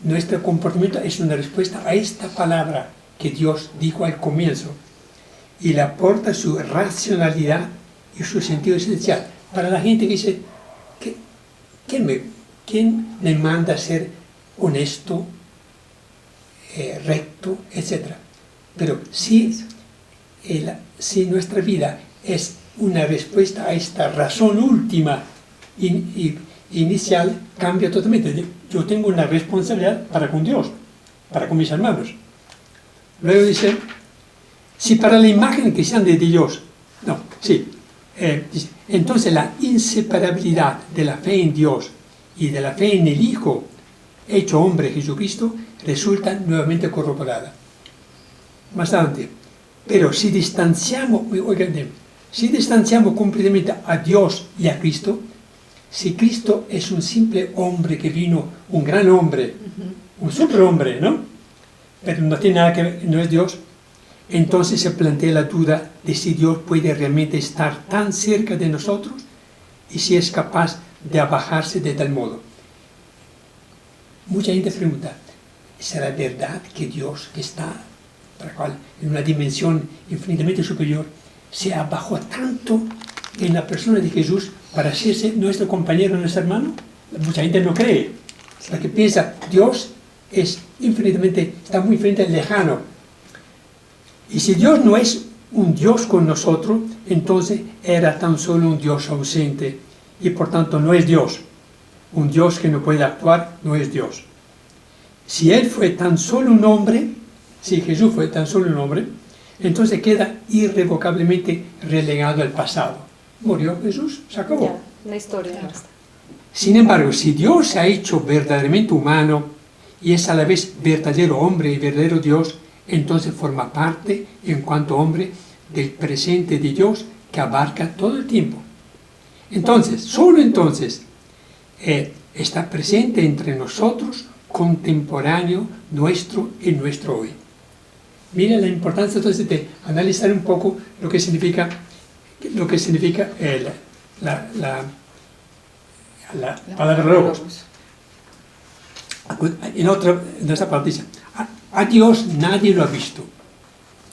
nuestro comportamiento es una respuesta a esta palabra que Dios dijo al comienzo, y le aporta su racionalidad y su sentido esencial. Para la gente que dice, ¿quién me manda a ser honesto, recto, etcétera? Pero si nuestra vida es una respuesta a esta razón última inicial, cambia totalmente. Yo tengo una responsabilidad para con Dios, para con mis hermanos. Luego dice, si para la imagen que sean de Dios, dice, entonces la inseparabilidad de la fe en Dios y de la fe en el Hijo hecho hombre Jesucristo resulta nuevamente corroborada. Más adelante, pero si distanciamos completamente a Dios y a Cristo, si Cristo es un simple hombre que vino, un gran hombre, un superhombre, ¿no? Pero no tiene nada que ver, no es Dios, entonces se plantea la duda de si Dios puede realmente estar tan cerca de nosotros y si es capaz de abajarse de tal modo. Mucha gente pregunta, ¿será verdad que Dios, que está en una dimensión infinitamente superior, se abajó tanto en la persona de Jesús para hacerse nuestro compañero, nuestro hermano? Mucha gente no cree, porque piensa, Dios está muy frente al lejano. Y si Dios no es un Dios con nosotros, entonces era tan solo un Dios ausente, y por tanto no es Dios. Un Dios que no puede actuar no es Dios. Si Él fue tan solo un hombre, si Jesús fue tan solo un hombre, entonces queda irrevocablemente relegado al pasado. Murió Jesús, se acabó. Ya, la historia ya está. Sin embargo, si Dios se ha hecho verdaderamente humano y es a la vez verdadero hombre y verdadero Dios, entonces forma parte, en cuanto hombre, del presente de Dios que abarca todo el tiempo. Entonces, solo entonces, está presente entre nosotros, contemporáneo nuestro en nuestro hoy. Mira la importancia entonces de analizar un poco lo que significa la palabra logos. En esta parte dice, a Dios nadie lo ha visto,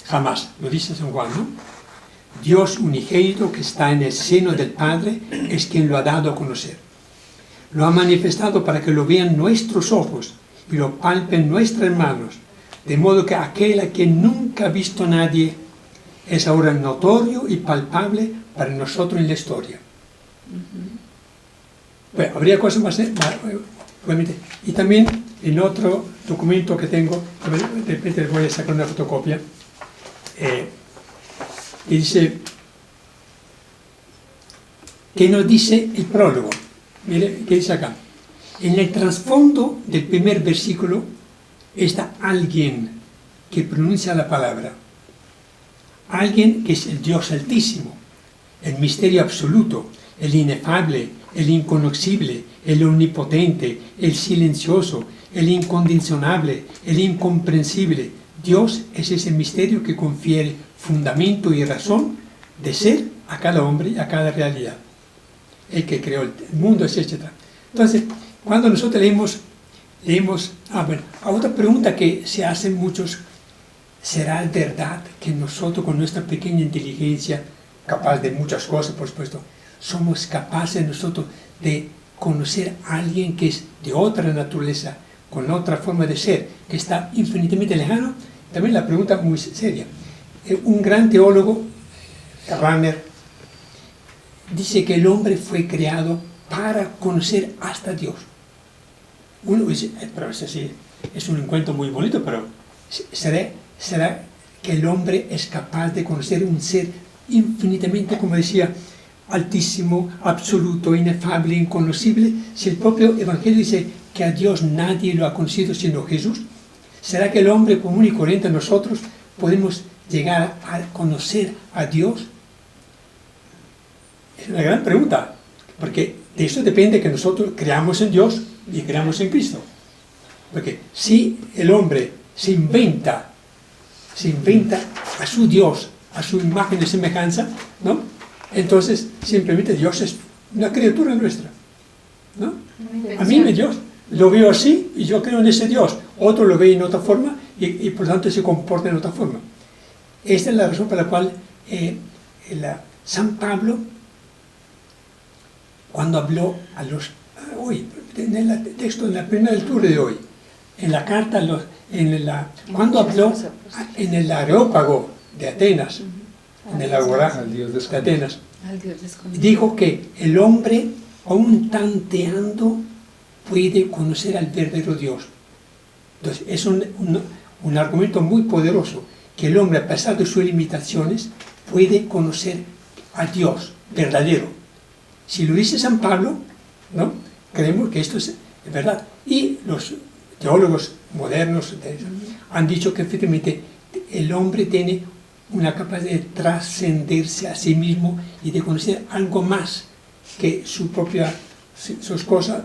jamás, lo dice San Juan, ¿no? Dios unigénito que está en el seno del Padre es quien lo ha dado a conocer. Lo ha manifestado para que lo vean nuestros ojos y lo palpen nuestras manos, de modo que aquel a quien nunca ha visto nadie es ahora notorio y palpable para nosotros en la historia. Bueno, habría cosas más, obviamente. Y también en otro documento que tengo, de repente voy a sacar una fotocopia, y dice, ¿qué nos dice el prólogo? Mire, ¿qué dice acá? En el trasfondo del primer versículo está alguien que pronuncia la palabra, alguien que es el Dios Altísimo, el misterio absoluto, el inefable, el inconocible, el omnipotente, el silencioso, el incondicionable, el incomprensible. Dios es ese misterio que confiere fundamento y razón de ser a cada hombre y a cada realidad. El que creó el mundo, etc. Entonces, cuando nosotros leemos a otra pregunta que se hacen muchos, ¿será verdad que nosotros con nuestra pequeña inteligencia, capaz de muchas cosas, por supuesto, somos capaces nosotros de conocer a alguien que es de otra naturaleza, con otra forma de ser, que está infinitamente lejano? También la pregunta muy seria. Un gran teólogo, Rahner, dice que el hombre fue creado para conocer hasta Dios. Uno dice, pero es un encuentro muy bonito, pero ¿será que el hombre es capaz de conocer un ser infinitamente, como decía, altísimo, absoluto, inefable, inconocible, si el propio Evangelio dice que a Dios nadie lo ha conocido sino Jesús? ¿Será que el hombre común y corriente, nosotros, podemos llegar a conocer a Dios? Es una gran pregunta, porque de eso depende que nosotros creamos en Dios y creamos en Cristo. Porque si el hombre se inventa a su Dios, a su imagen y semejanza, ¿no? Entonces simplemente Dios es una criatura nuestra, ¿no? A mí Dios lo veo así y yo creo en ese Dios. Otro lo ve en otra forma y por lo tanto se comporta en otra forma. Esta es la razón por la cual San Pablo, cuando habló a los... hoy, en el texto, en la primera lectura de hoy, en la carta, cuando habló en el Areópago de Atenas, en el Agorá de Atenas, dijo que el hombre, aún tanteando, puede conocer al verdadero Dios. Entonces, es un argumento muy poderoso, que el hombre, a pesar de sus limitaciones, puede conocer a Dios verdadero. Si lo dice San Pablo, ¿no? Creemos que esto es verdad. Y los teólogos modernos han dicho que efectivamente el hombre tiene una capacidad de trascenderse a sí mismo y de conocer algo más que sus cosas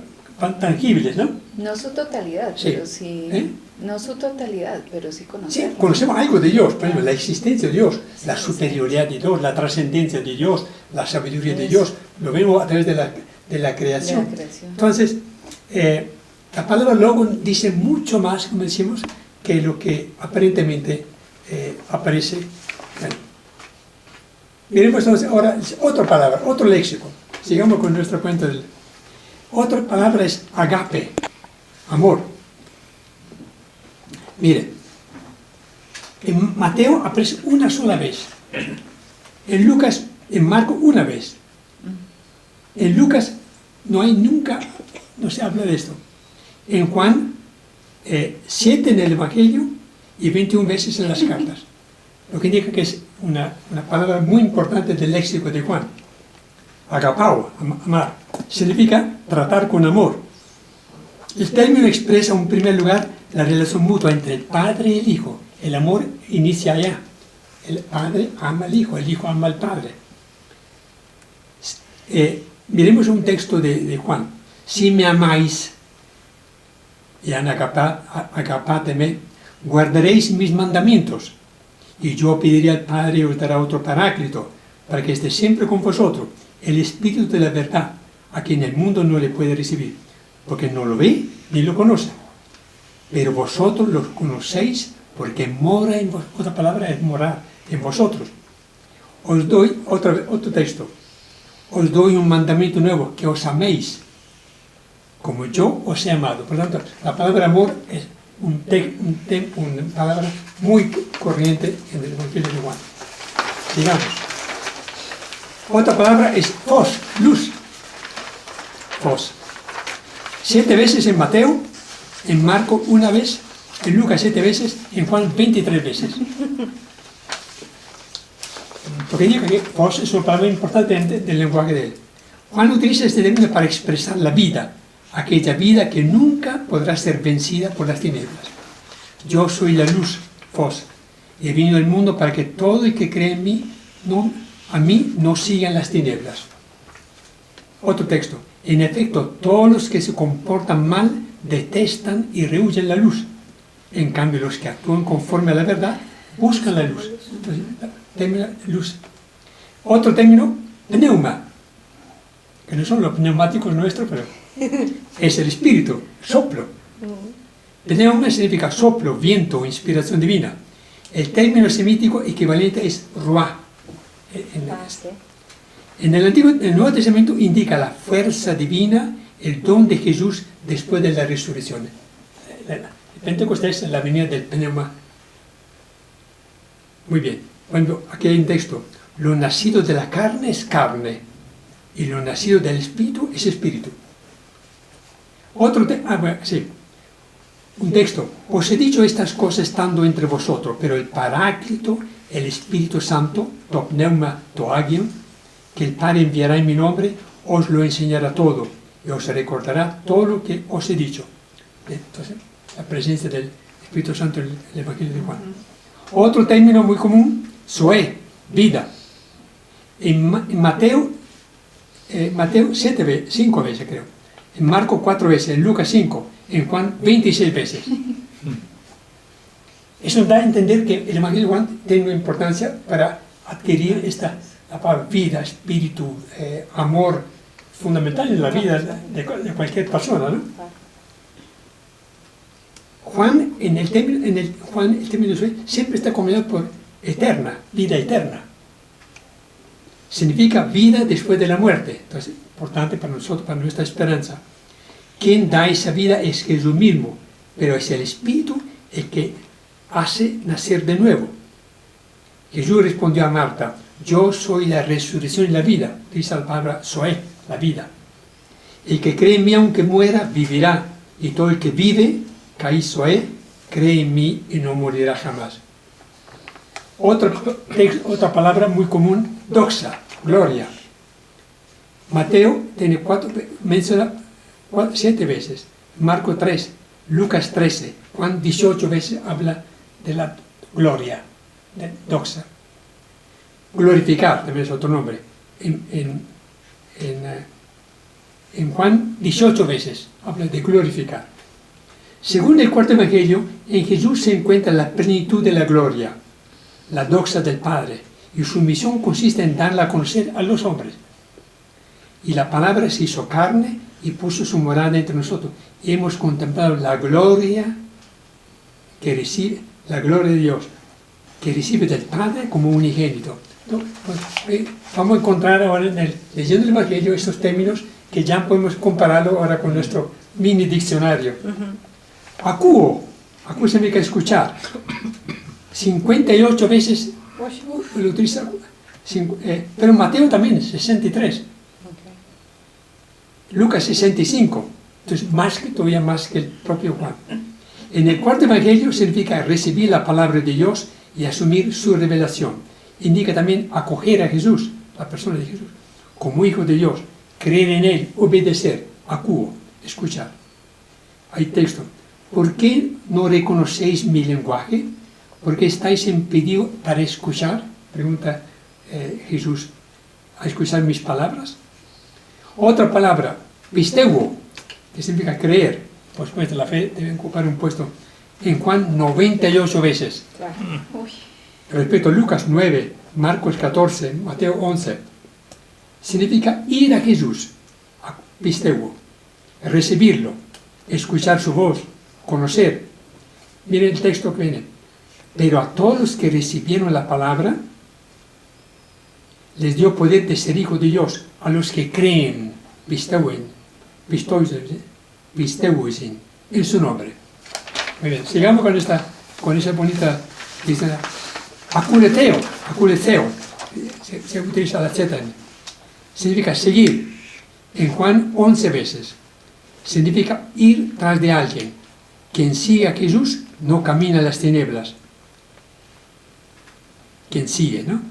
tangibles, ¿no? No su totalidad, sí. Pero sí... No su totalidad, pero sí conocerlo. Sí, conocemos algo de Dios, por ejemplo, la existencia de Dios, la superioridad de Dios, la trascendencia de Dios, la sabiduría de Dios, lo vemos a través de la creación. Entonces, la palabra logo dice mucho más, como decimos, que lo que aparentemente aparece. Bueno. Miremos entonces ahora otra palabra, otro léxico. Sigamos con nuestra cuenta. Otra palabra es agape, amor. Mire, en Mateo aparece una sola vez, en Marcos una vez, en Lucas no se habla de esto, en Juan 7 en el Evangelio y 21 veces en las cartas, lo que indica que es una palabra muy importante del léxico de Juan. Agapao, amar, significa tratar con amor. El término expresa en primer lugar la relación mutua entre el padre y el hijo. El amor inicia allá. El padre ama al hijo, el hijo ama al padre. Miremos un texto de Juan. Si me amáis, y agapáteme, guardaréis mis mandamientos. Y yo pediré al Padre y os dará otro paráclito, para que esté siempre con vosotros, el Espíritu de la verdad, a quien el mundo no le puede recibir, porque no lo ve ni lo conoce. Pero vosotros los conocéis porque mora en vosotros. Otra palabra es morar en vosotros. Os doy otro texto. Os doy un mandamiento nuevo, que os améis como yo os he amado. Por lo tanto, la palabra amor es una palabra muy corriente en el Evangelio de Juan. Digamos. Otra palabra es phos, luz. Phos. 7 veces en Mateo en Marco una vez, en Lucas 7 veces, en Juan 23 veces. Porque digo que vos es una palabra importante del lenguaje de él. Juan utiliza este término para expresar la vida, aquella vida que nunca podrá ser vencida por las tinieblas. Yo soy la luz, vos, y he venido al mundo para que todo el que cree en mí, a mí no sigan las tinieblas. Otro texto. En efecto, todos los que se comportan mal detestan y rehuyen la luz. En cambio, los que actúan conforme a la verdad buscan la luz. Entonces, término luz. Otro término, pneuma, que no son los neumáticos nuestros, pero es el espíritu, soplo. Pneuma significa soplo, viento o inspiración divina. El término semítico equivalente es ruah. En el Nuevo Testamento indica la fuerza divina, el don de Jesús después de la resurrección. El Pentecostés es la venida del pneuma. Muy bien. Bueno, aquí hay un texto. Lo nacido de la carne es carne y lo nacido del espíritu es espíritu. Un texto. Os he dicho estas cosas estando entre vosotros, pero el Paráclito, el Espíritu Santo, to pneuma to agion, que el Padre enviará en mi nombre, os lo enseñará todo y os recordará todo lo que os he dicho. Entonces, la presencia del Espíritu Santo en el Evangelio de Juan. Otro término muy común, zoe, vida. En Mateo 5 veces creo. En Marco 4 veces, en Lucas 5, en Juan 26 veces. Eso da a entender que el Evangelio de Juan tiene una importancia para adquirir la palabra vida, espíritu, amor, fundamental en la vida de cualquier persona, ¿no? Juan, el término siempre está combinado por eterna, vida eterna. Significa vida después de la muerte. Entonces, importante para nosotros, para nuestra esperanza. Quien da esa vida es Jesús mismo, pero es el Espíritu el que hace nacer de nuevo. Jesús respondió a Marta, yo soy la resurrección y la vida. Dice la palabra zoe, la vida. El que cree en mí aunque muera, vivirá. Y todo el que vive, kai zoe, cree en mí y no morirá jamás. Otra palabra muy común, doxa, gloria. Mateo tiene 7 veces, Marco 3, Lucas 13, Juan 18 veces habla de la gloria, de doxa. Glorificar también es otro nombre. En Juan 18 veces habla de glorificar. Según el cuarto evangelio, en Jesús se encuentra la plenitud de la gloria, la doxa del Padre, y su misión consiste en darla a conocer a los hombres. Y la palabra se hizo carne y puso su morada entre nosotros. Y hemos contemplado la gloria que recibe, la gloria de Dios, que recibe del Padre como unigénito. Vamos a encontrar ahora leyendo el Evangelio estos términos que ya podemos compararlo ahora con nuestro mini diccionario. Acuo significa escuchar. 58 veces lo utiliza, pero Mateo también, 63. Lucas 65, entonces todavía más que el propio Juan. En el cuarto evangelio significa recibir la palabra de Dios y asumir su revelación. Indica también acoger a Jesús, la persona de Jesús, como hijo de Dios, creer en él, obedecer, acuo, escuchar. Hay texto. ¿Por qué no reconocéis mi lenguaje? ¿Por qué estáis impedidos para escuchar? Pregunta Jesús, ¿a escuchar mis palabras? Otra palabra, pisteuo, que significa creer. Por supuesto, la fe debe ocupar un puesto en Juan 98 veces. Respecto a Lucas 9, Marcos 14, Mateo 11, significa ir a Jesús, pisteuo, recibirlo, escuchar su voz, conocer. Miren el texto que viene. Pero a todos los que recibieron la palabra, les dio poder de ser hijos de Dios, a los que creen, pisteuin, en su nombre. Muy bien, sigamos con esa bonita, aculeteo, se utiliza la Z, significa seguir, en Juan 11 veces, significa ir tras de alguien, Quien sigue a Jesús no camina en las tinieblas. Quien sigue, ¿no?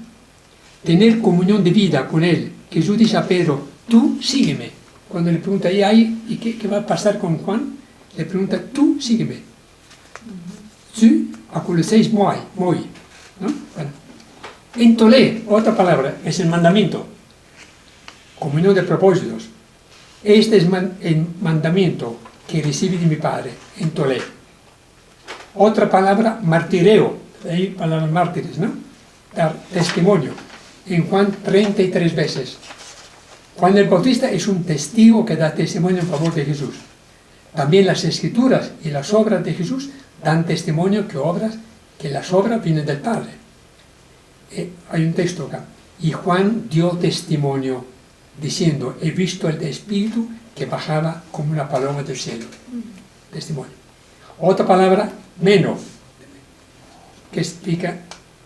Tener comunión de vida con Él. Jesús dice a Pedro, tú sígueme. Cuando le pregunta, ¿y qué va a pasar con Juan? Le pregunta, tú sígueme. Tu accoleseis moi, ¿no? Bueno. Entolé, otra palabra, es el mandamiento. Comunión de propósitos. Este es el mandamiento que recibí de mi Padre, entolé. Otra palabra, martireo. Hay palabras mártires, ¿no? Dar testimonio. En Juan 33 veces. Juan el Bautista es un testigo que da testimonio en favor de Jesús. También las escrituras y las obras de Jesús dan testimonio que las obras vienen del Padre. Hay un texto acá. Y Juan dio testimonio diciendo, he visto el Espíritu que bajaba como una paloma del cielo. Testimonio. Otra palabra, meno, que significa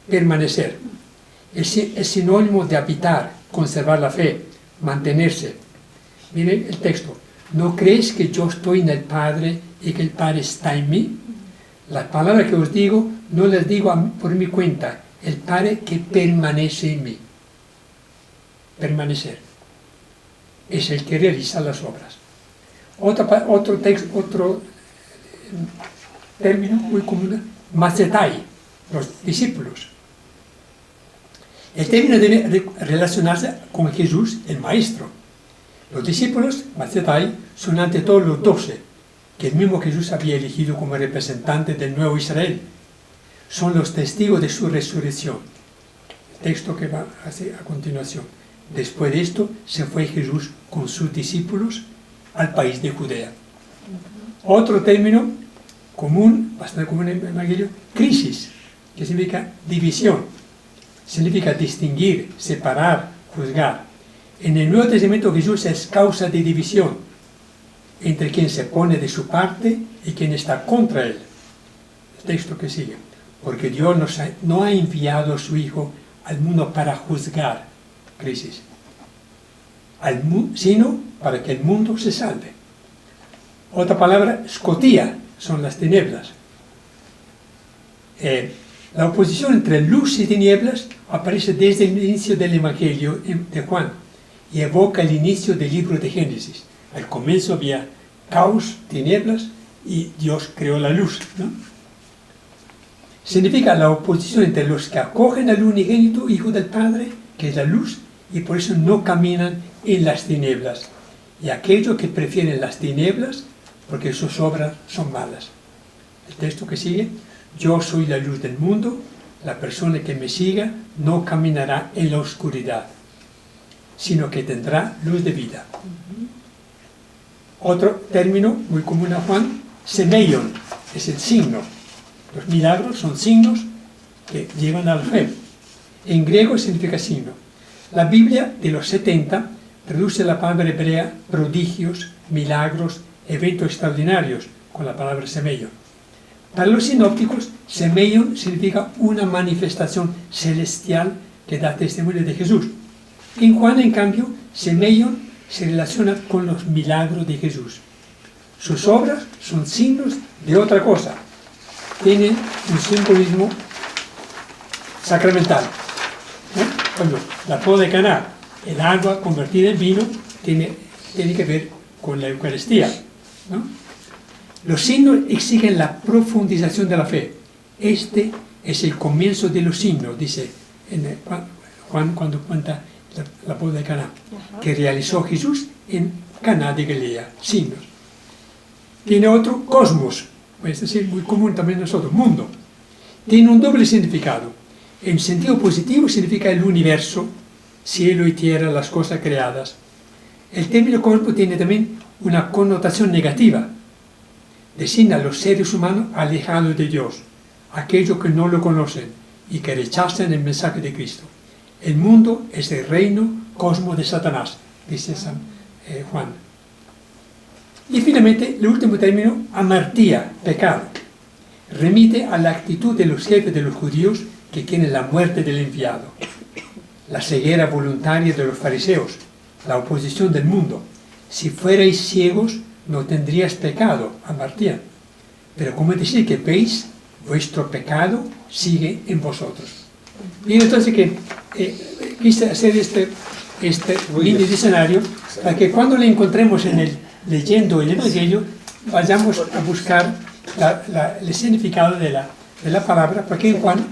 permanecer. Es sinónimo de habitar, conservar la fe, mantenerse. Miren el texto. ¿No creéis que yo estoy en el Padre y que el Padre está en mí? Las palabras que os digo, no las digo por mi cuenta. El Padre que permanece en mí. Permanecer. Es el que realiza las obras. Otro término muy común, macetai, los discípulos. El término debe relacionarse con Jesús, el Maestro. Los discípulos, macetai, son ante todo los 12, que el mismo Jesús había elegido como representantes del nuevo Israel. Son los testigos de su resurrección. El texto que va a continuación. Después de esto, se fue Jesús con sus discípulos al país de Judea. Otro término común, bastante común en el Evangelio, crisis, que significa división. Significa distinguir, separar, juzgar. En el Nuevo Testamento Jesús es causa de división entre quien se pone de su parte y quien está contra él. El texto que sigue. Porque Dios no ha enviado a su Hijo al mundo para juzgar, crisis, sino para que el mundo se salve. Otra palabra, scotía, son las tinieblas. La oposición entre luz y tinieblas aparece desde el inicio del Evangelio de Juan y evoca el inicio del libro de Génesis. Al comienzo había caos, tinieblas, y Dios creó la luz, ¿no? Significa la oposición entre los que acogen al unigénito Hijo del Padre, que es la luz, y por eso no caminan en las tinieblas, y aquellos que prefieren las tinieblas porque sus obras son malas. El texto que sigue, yo soy la luz del mundo, la persona que me siga no caminará en la oscuridad, sino que tendrá luz de vida. Otro término muy común a Juan, semeion, es el signo. Los milagros son signos que llevan a la fe. En griego significa signo. La Biblia de los 70 traduce la palabra hebrea prodigios, milagros, eventos extraordinarios con la palabra semeion. Para los sinópticos, semeion significa una manifestación celestial que da testimonio de Jesús. En Juan, en cambio, semeion se relaciona con los milagros de Jesús. Sus obras son signos de otra cosa. Tienen un simbolismo sacramental. Cuando la boda de Caná, el agua convertida en vino, tiene que ver con la Eucaristía, ¿no? Los signos exigen la profundización de la fe. Este es el comienzo de los signos, dice Juan cuando cuenta la boda de Caná, que realizó Jesús en Caná de Galilea. Signos. Tiene otro, cosmos, es decir, muy común también nosotros, mundo. Tiene un doble significado. En sentido positivo significa el universo, cielo y tierra, las cosas creadas. El término cosmos tiene también una connotación negativa. Designa a los seres humanos alejados de Dios, aquellos que no lo conocen y que rechazan el mensaje de Cristo. El mundo es el reino cosmos de Satanás, dice Juan. Y finalmente, el último término, amartía, pecado. Remite a la actitud de los jefes de los judíos que quieren la muerte del enviado, la ceguera voluntaria de los fariseos, la oposición del mundo. Si fuerais ciegos, no tendrías pecado, amartía. pero como decir que veis, vuestro pecado sigue en vosotros. Y entonces que quise hacer este mini diccionario para que cuando le encontremos leyendo el Evangelio, vayamos a buscar el significado de la palabra, porque en Juan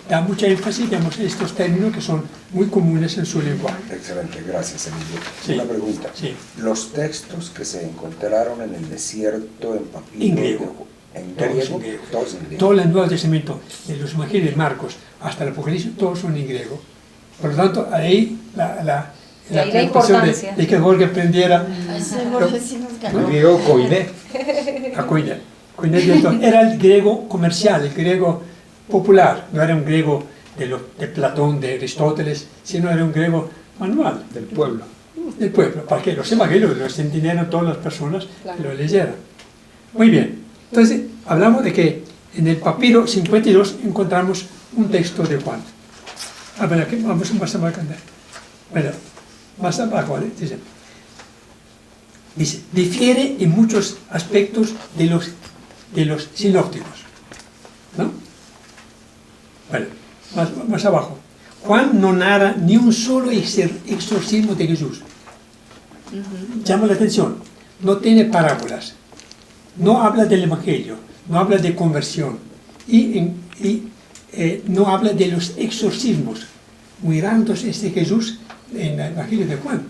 da mucha énfasis, digamos, estos términos que son muy comunes en su lenguaje. Excelente, gracias, Emilio. Sí. Una pregunta. Sí. Los textos que se encontraron en el desierto en papiro... En griego. ¿En Todos griego? en griego. Todos en griego. Todo el Nuevo Testamento, de los Evangelios de Marcos hasta el Apocalipsis, todos son en griego. Por lo tanto, ahí la ahí la preocupación importancia. de que Jorge aprendiera El griego koiné. a Koiné. Era el griego comercial, el griego popular, no era un griego de Platón, de Aristóteles, sino era un griego manual. Del pueblo. Del pueblo, para que los evangelios los entendieran todas las personas que lo leyeran. Muy bien, entonces hablamos de que en el papiro 52 encontramos un texto de Juan. A ver, aquí vamos más abajo. Bueno, más abajo, ¿vale? Dice, difiere en muchos aspectos de los sinópticos, ¿no? Bueno, más abajo. Juan no narra ni un solo exorcismo de Jesús. Llama la atención. No tiene parábolas. No habla del Evangelio. No habla de conversión. Y no habla de los exorcismos. Muy raros este Jesús en el Evangelio de Juan.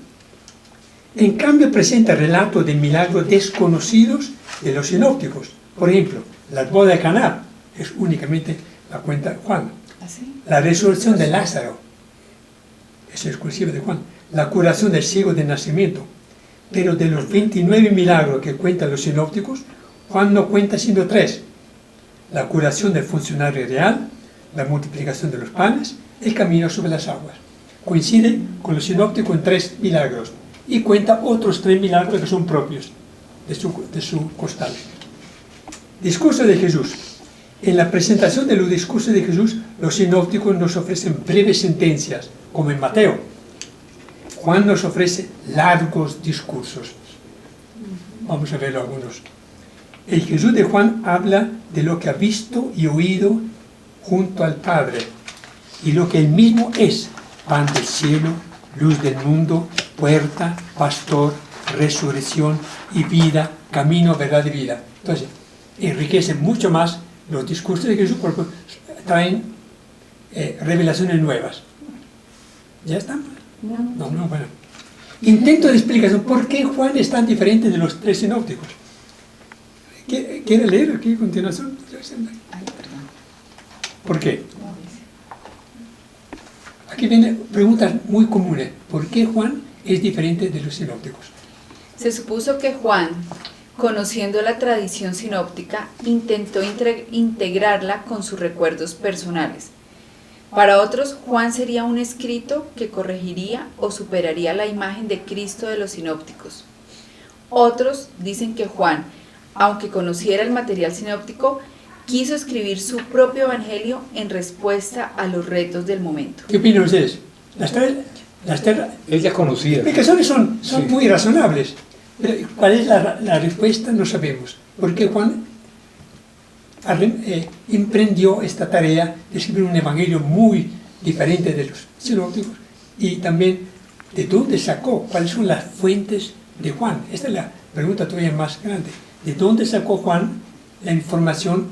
En cambio presenta relatos de milagros desconocidos de los sinópticos. Por ejemplo, la boda de Caná es únicamente la cuenta de Juan. ¿Así? La resurrección de Lázaro es exclusiva de Juan. La curación del ciego de nacimiento. Pero de los 29 milagros que cuentan los sinópticos, Juan no cuenta sino 3. La curación del funcionario real, la multiplicación de los panes, el camino sobre las aguas. Coincide con los sinópticos en 3 milagros y cuenta otros 3 milagros que son propios de su costal. Discurso de Jesús. En la presentación de los discursos de Jesús, los sinópticos nos ofrecen breves sentencias, como en Mateo. Juan nos ofrece largos discursos. Vamos a ver algunos. El Jesús de Juan habla de lo que ha visto y oído junto al Padre, y lo que él mismo es: pan del cielo, luz del mundo, puerta, pastor, resurrección y vida, camino, verdad y vida. Entonces, enriquece mucho más los discursos de Jesús porque traen revelaciones nuevas. ¿Ya están? No, bueno. Intento de explicación. ¿Por qué Juan es tan diferente de los 3 sinópticos? ¿Quiere leer aquí a continuación? Ay, perdón. ¿Por qué? Aquí vienen preguntas muy comunes. ¿Por qué Juan es diferente de los sinópticos? Se supuso que Juan, conociendo la tradición sinóptica, intentó integrarla con sus recuerdos personales. Para otros, Juan sería un escrito que corregiría o superaría la imagen de Cristo de los sinópticos. Otros dicen que Juan, aunque conociera el material sinóptico, quiso escribir su propio evangelio en respuesta a los retos del momento. ¿Qué opinan ustedes? Las tres Ella conocía. explicaciones son Sí. muy razonables. Pero ¿cuál es la respuesta? No sabemos. Porque Juan emprendió esta tarea de escribir un evangelio muy diferente de los sinópticos, y también de dónde sacó, cuáles son las fuentes de Juan. Esta es la pregunta todavía más grande. ¿De dónde sacó Juan la información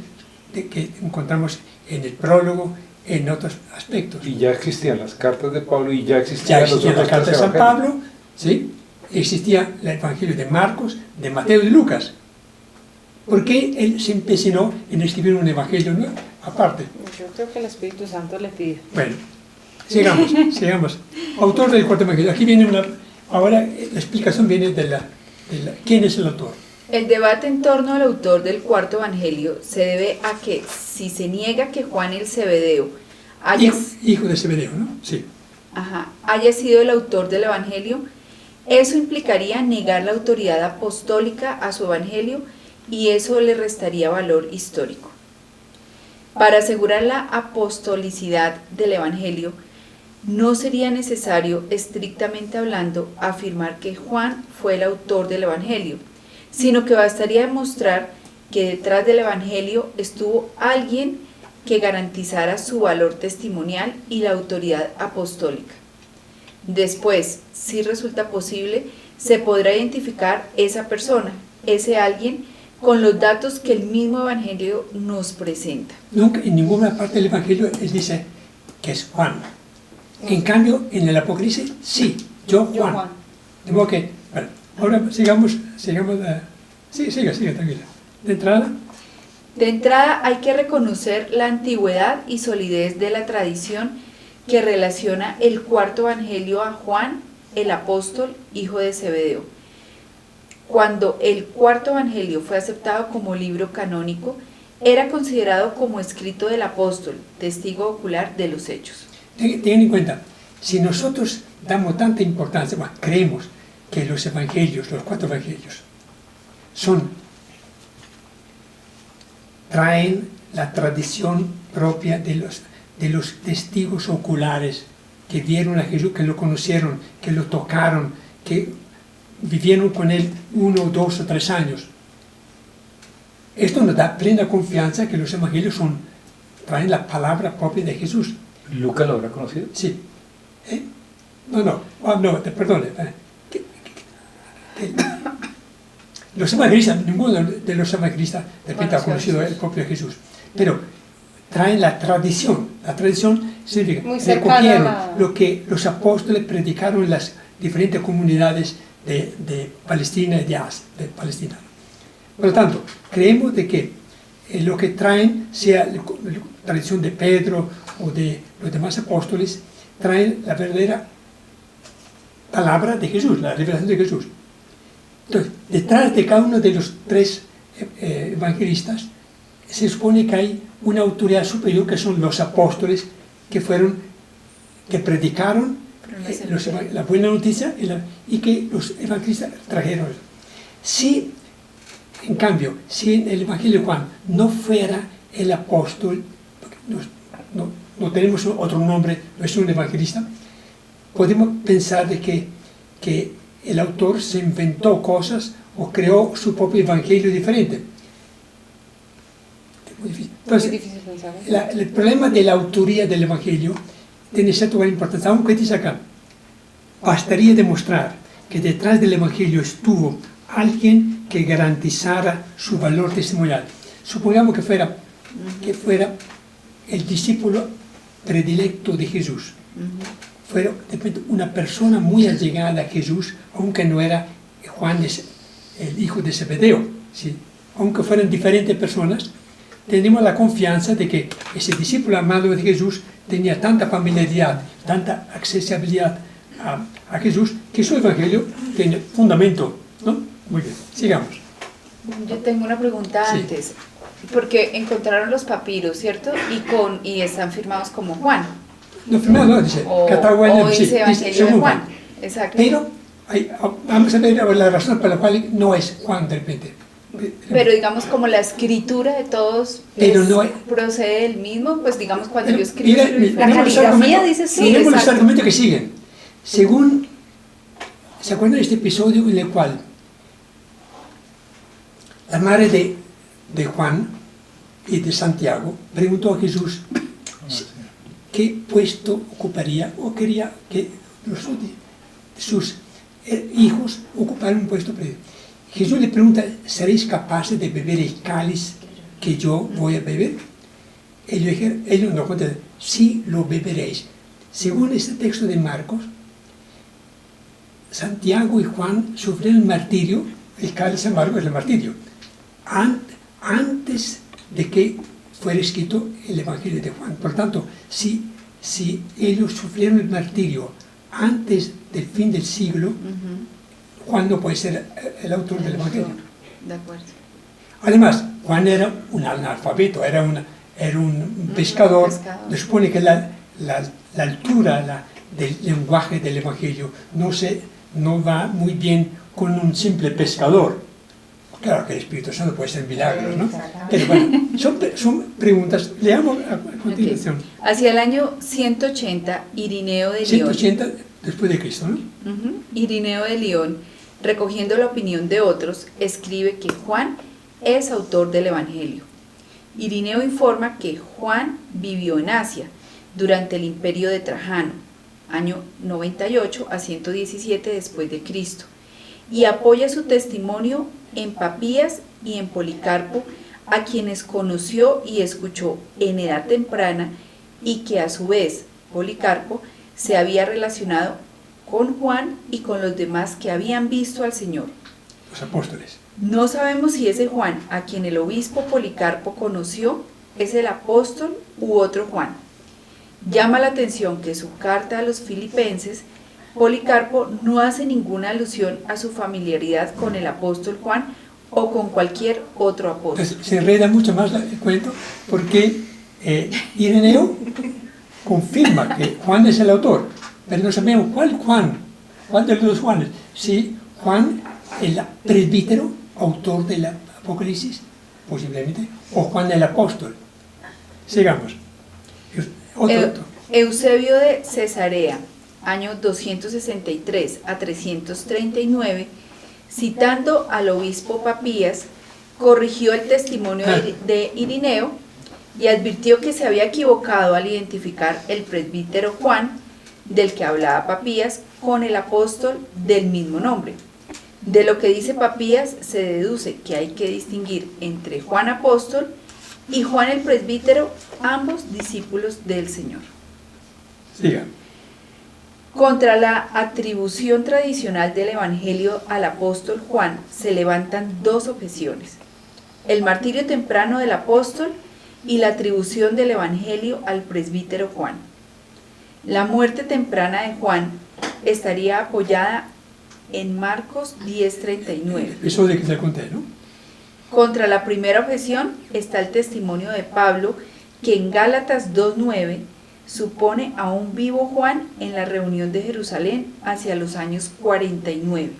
que encontramos en el prólogo, en otros aspectos? Y ya existían las cartas de Pablo y ya existían los existía la otros carta de 3 San evangelios. Pablo, ¿sí? Existía el Evangelio de Marcos, de Mateo y de Lucas. ¿Por qué él se empecinó en escribir un evangelio nuevo, aparte? Yo creo que el Espíritu Santo le pide. Bueno, sigamos. Autor del cuarto evangelio. Aquí viene ahora la explicación viene de ¿quién es el autor? El debate en torno al autor del cuarto evangelio se debe a que, si se niega que Juan el Zebedeo Hijo de Zebedeo, ¿no? Sí. haya sido el autor del evangelio, eso implicaría negar la autoridad apostólica a su evangelio, y eso le restaría valor histórico. Para asegurar la apostolicidad del evangelio, no sería necesario, estrictamente hablando, afirmar que Juan fue el autor del evangelio, sino que bastaría demostrar que detrás del Evangelio estuvo alguien que garantizara su valor testimonial y la autoridad apostólica. Después, si resulta posible, se podrá identificar esa persona, ese alguien, con los datos que el mismo Evangelio nos presenta. Nunca en ninguna parte del Evangelio él dice que es Juan. En cambio, en el Apocalipsis, sí, yo Juan. De modo que, bueno, ahora sigamos, siga, tranquila. De entrada hay que reconocer la antigüedad y solidez de la tradición que relaciona el cuarto Evangelio a Juan, el apóstol, hijo de Zebedeo. Cuando el cuarto Evangelio fue aceptado como libro canónico, era considerado como escrito del apóstol, testigo ocular de los hechos. Tengan en cuenta, si nosotros damos tanta importancia, bueno, creemos que los evangelios, los cuatro evangelios, traen la tradición propia de los testigos oculares que vieron a Jesús, que lo conocieron, que lo tocaron, que vivieron con él 1, 2 o 3 años. Esto nos da plena confianza que los evangelios traen la palabra propia de Jesús. ¿Lucas lo habrá conocido? Sí. No, perdone. Los evangelistas, ninguno de los evangelistas de repente ha conocido el propio Jesús. Pero traen la tradición. La tradición significa recogieron lo que los apóstoles predicaron en las diferentes comunidades de Palestina y de Palestina. Por lo tanto, creemos de que lo que traen, sea la tradición de Pedro o de los demás apóstoles, traen la verdadera palabra de Jesús, la revelación de Jesús. Entonces, detrás de cada uno de los 3 evangelistas se supone que hay una autoridad superior, que son los apóstoles que predicaron la buena noticia y que los evangelistas trajeron. Si, en cambio, si en el Evangelio de Juan no fuera el apóstol, porque no tenemos otro nombre, no es un evangelista, podemos pensar de que el autor se inventó cosas o creó su propio evangelio diferente. Entonces, el problema de la autoría del evangelio tiene cierta gran importancia. Aunque dice acá, bastaría demostrar que detrás del evangelio estuvo alguien que garantizara su valor testimonial. Supongamos que fuera el discípulo predilecto de Jesús. Fuera de repente una persona muy allegada a Jesús, aunque no era Juan el hijo de Zebedeo, ¿sí? Aunque fueran diferentes personas, tenemos la confianza de que ese discípulo amado de Jesús tenía tanta familiaridad, tanta accesibilidad a Jesús, que su evangelio tiene fundamento, ¿no? Muy bien, sigamos. Yo tengo una pregunta antes, porque encontraron los papiros, ¿cierto? Y están firmados como Juan. No, firmado no, dice o dice Evangelio de Juan. Exacto. Pero vamos a ver la razón por la cual no es Juan de repente. Pero digamos, como la escritura de todos procede del mismo, pues digamos, cuando yo escribo la caligrafía, dice sí. Miremos los argumentos que siguen. Según, ¿se acuerdan de este episodio en el cual la madre de Juan y de Santiago preguntó a Jesús qué puesto ocuparía o quería que sus hijos ocuparan un puesto previo? Jesús le pregunta, ¿seréis capaces de beber el cáliz que yo voy a beber? Ellos no contestan, sí lo beberéis. Según este texto de Marcos, Santiago y Juan sufrieron el martirio, el cáliz amargo es el martirio, antes de que fuera escrito el Evangelio de Juan. Por tanto, si ellos sufrieron el martirio antes del fin del siglo, Juan no puede ser el autor del Evangelio. De acuerdo. Además, Juan era un analfabeto, era un pescador. Se supone que la altura del lenguaje del Evangelio no va muy bien con un simple pescador. Claro que el Espíritu Santo puede ser milagros, ¿no? Pero bueno, son preguntas. Leamos a continuación. Hacia el año 180, Irineo de León. 180 después de Cristo, ¿no? Irineo de León, recogiendo la opinión de otros, escribe que Juan es autor del Evangelio. Irineo informa que Juan vivió en Asia durante el imperio de Trajano, año 98 a 117 después de Cristo, y apoya su testimonio en Papías y en Policarpo, a quienes conoció y escuchó en edad temprana, y que a su vez Policarpo se había relacionado con Juan y con los demás que habían visto al Señor. Los apóstoles. No sabemos si ese Juan, a quien el obispo Policarpo conoció, es el apóstol u otro Juan. Llama la atención que su carta a los filipenses, Policarpo no hace ninguna alusión a su familiaridad con el apóstol Juan o con cualquier otro apóstol. Entonces, se enreda mucho más el cuento porque Ireneo confirma que Juan es el autor, pero no sabemos cuál de los dos Juanes. Si Juan, el presbítero, autor del Apocalipsis, posiblemente, o Juan el apóstol. Sigamos. Otro. Eusebio de Cesarea, año 263 a 339, citando al obispo Papías, corrigió el testimonio de Irineo y advirtió que se había equivocado al identificar el presbítero Juan, del que hablaba Papías, con el apóstol del mismo nombre. De lo que dice Papías se deduce que hay que distinguir entre Juan apóstol y Juan el presbítero, ambos discípulos del Señor. Siga. Contra la atribución tradicional del Evangelio al apóstol Juan se levantan dos objeciones: el martirio temprano del apóstol y la atribución del Evangelio al presbítero Juan. La muerte temprana de Juan estaría apoyada en Marcos 10:39. Eso de que te conté, ¿no? Contra la primera objeción está el testimonio de Pablo, que en Gálatas 2:9 supone a un vivo Juan en la reunión de Jerusalén hacia los años 49.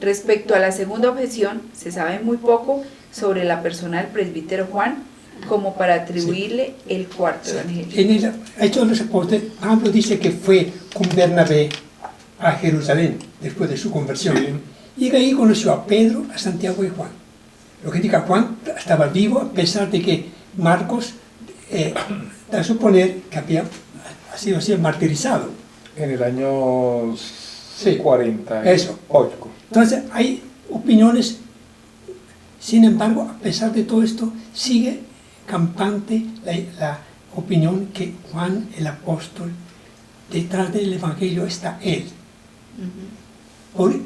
Respecto a la segunda objeción, se sabe muy poco sobre la persona del presbítero Juan, como para atribuirle el cuarto evangelio. En el Hechos de los Apóstoles, Pablo dice que fue con Bernabé a Jerusalén después de su conversión. Y de ahí conoció a Pedro, a Santiago y Juan. Lo que indica Juan estaba vivo a pesar de que Marcos da a suponer que había sido así martirizado. En el año Sí, 48. eso. Entonces hay opiniones, sin embargo, a pesar de todo esto, sigue campante la opinión que Juan el apóstol, detrás del Evangelio está él.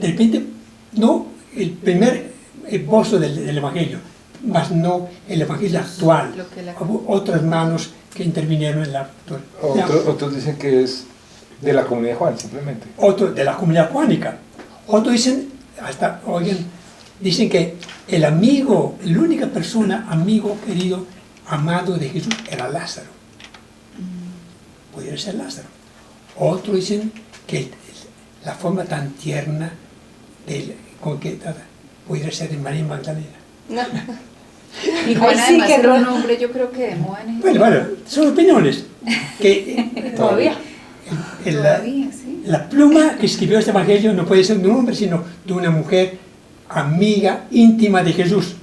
De repente, no el primer esbozo del Evangelio, mas no el Evangelio actual. Hubo otras manos que intervinieron en la actual. Otros dicen que es de la comunidad de Juan, simplemente. Otros de la comunidad juánica. Otros dicen, dicen que el amigo, la única persona, amigo, querido, amado de Jesús era Lázaro. Pudiera ser Lázaro. Otros dicen que la forma tan tierna con que pudiera ser de María Magdalena. No. Y Juan Ay, sí, además qué era un raro. hombre, yo creo que de moda en Bueno, son opiniones. Que, Todavía. Todavía, sí. La pluma que escribió este Evangelio no puede ser de un hombre, sino de una mujer amiga íntima de Jesús.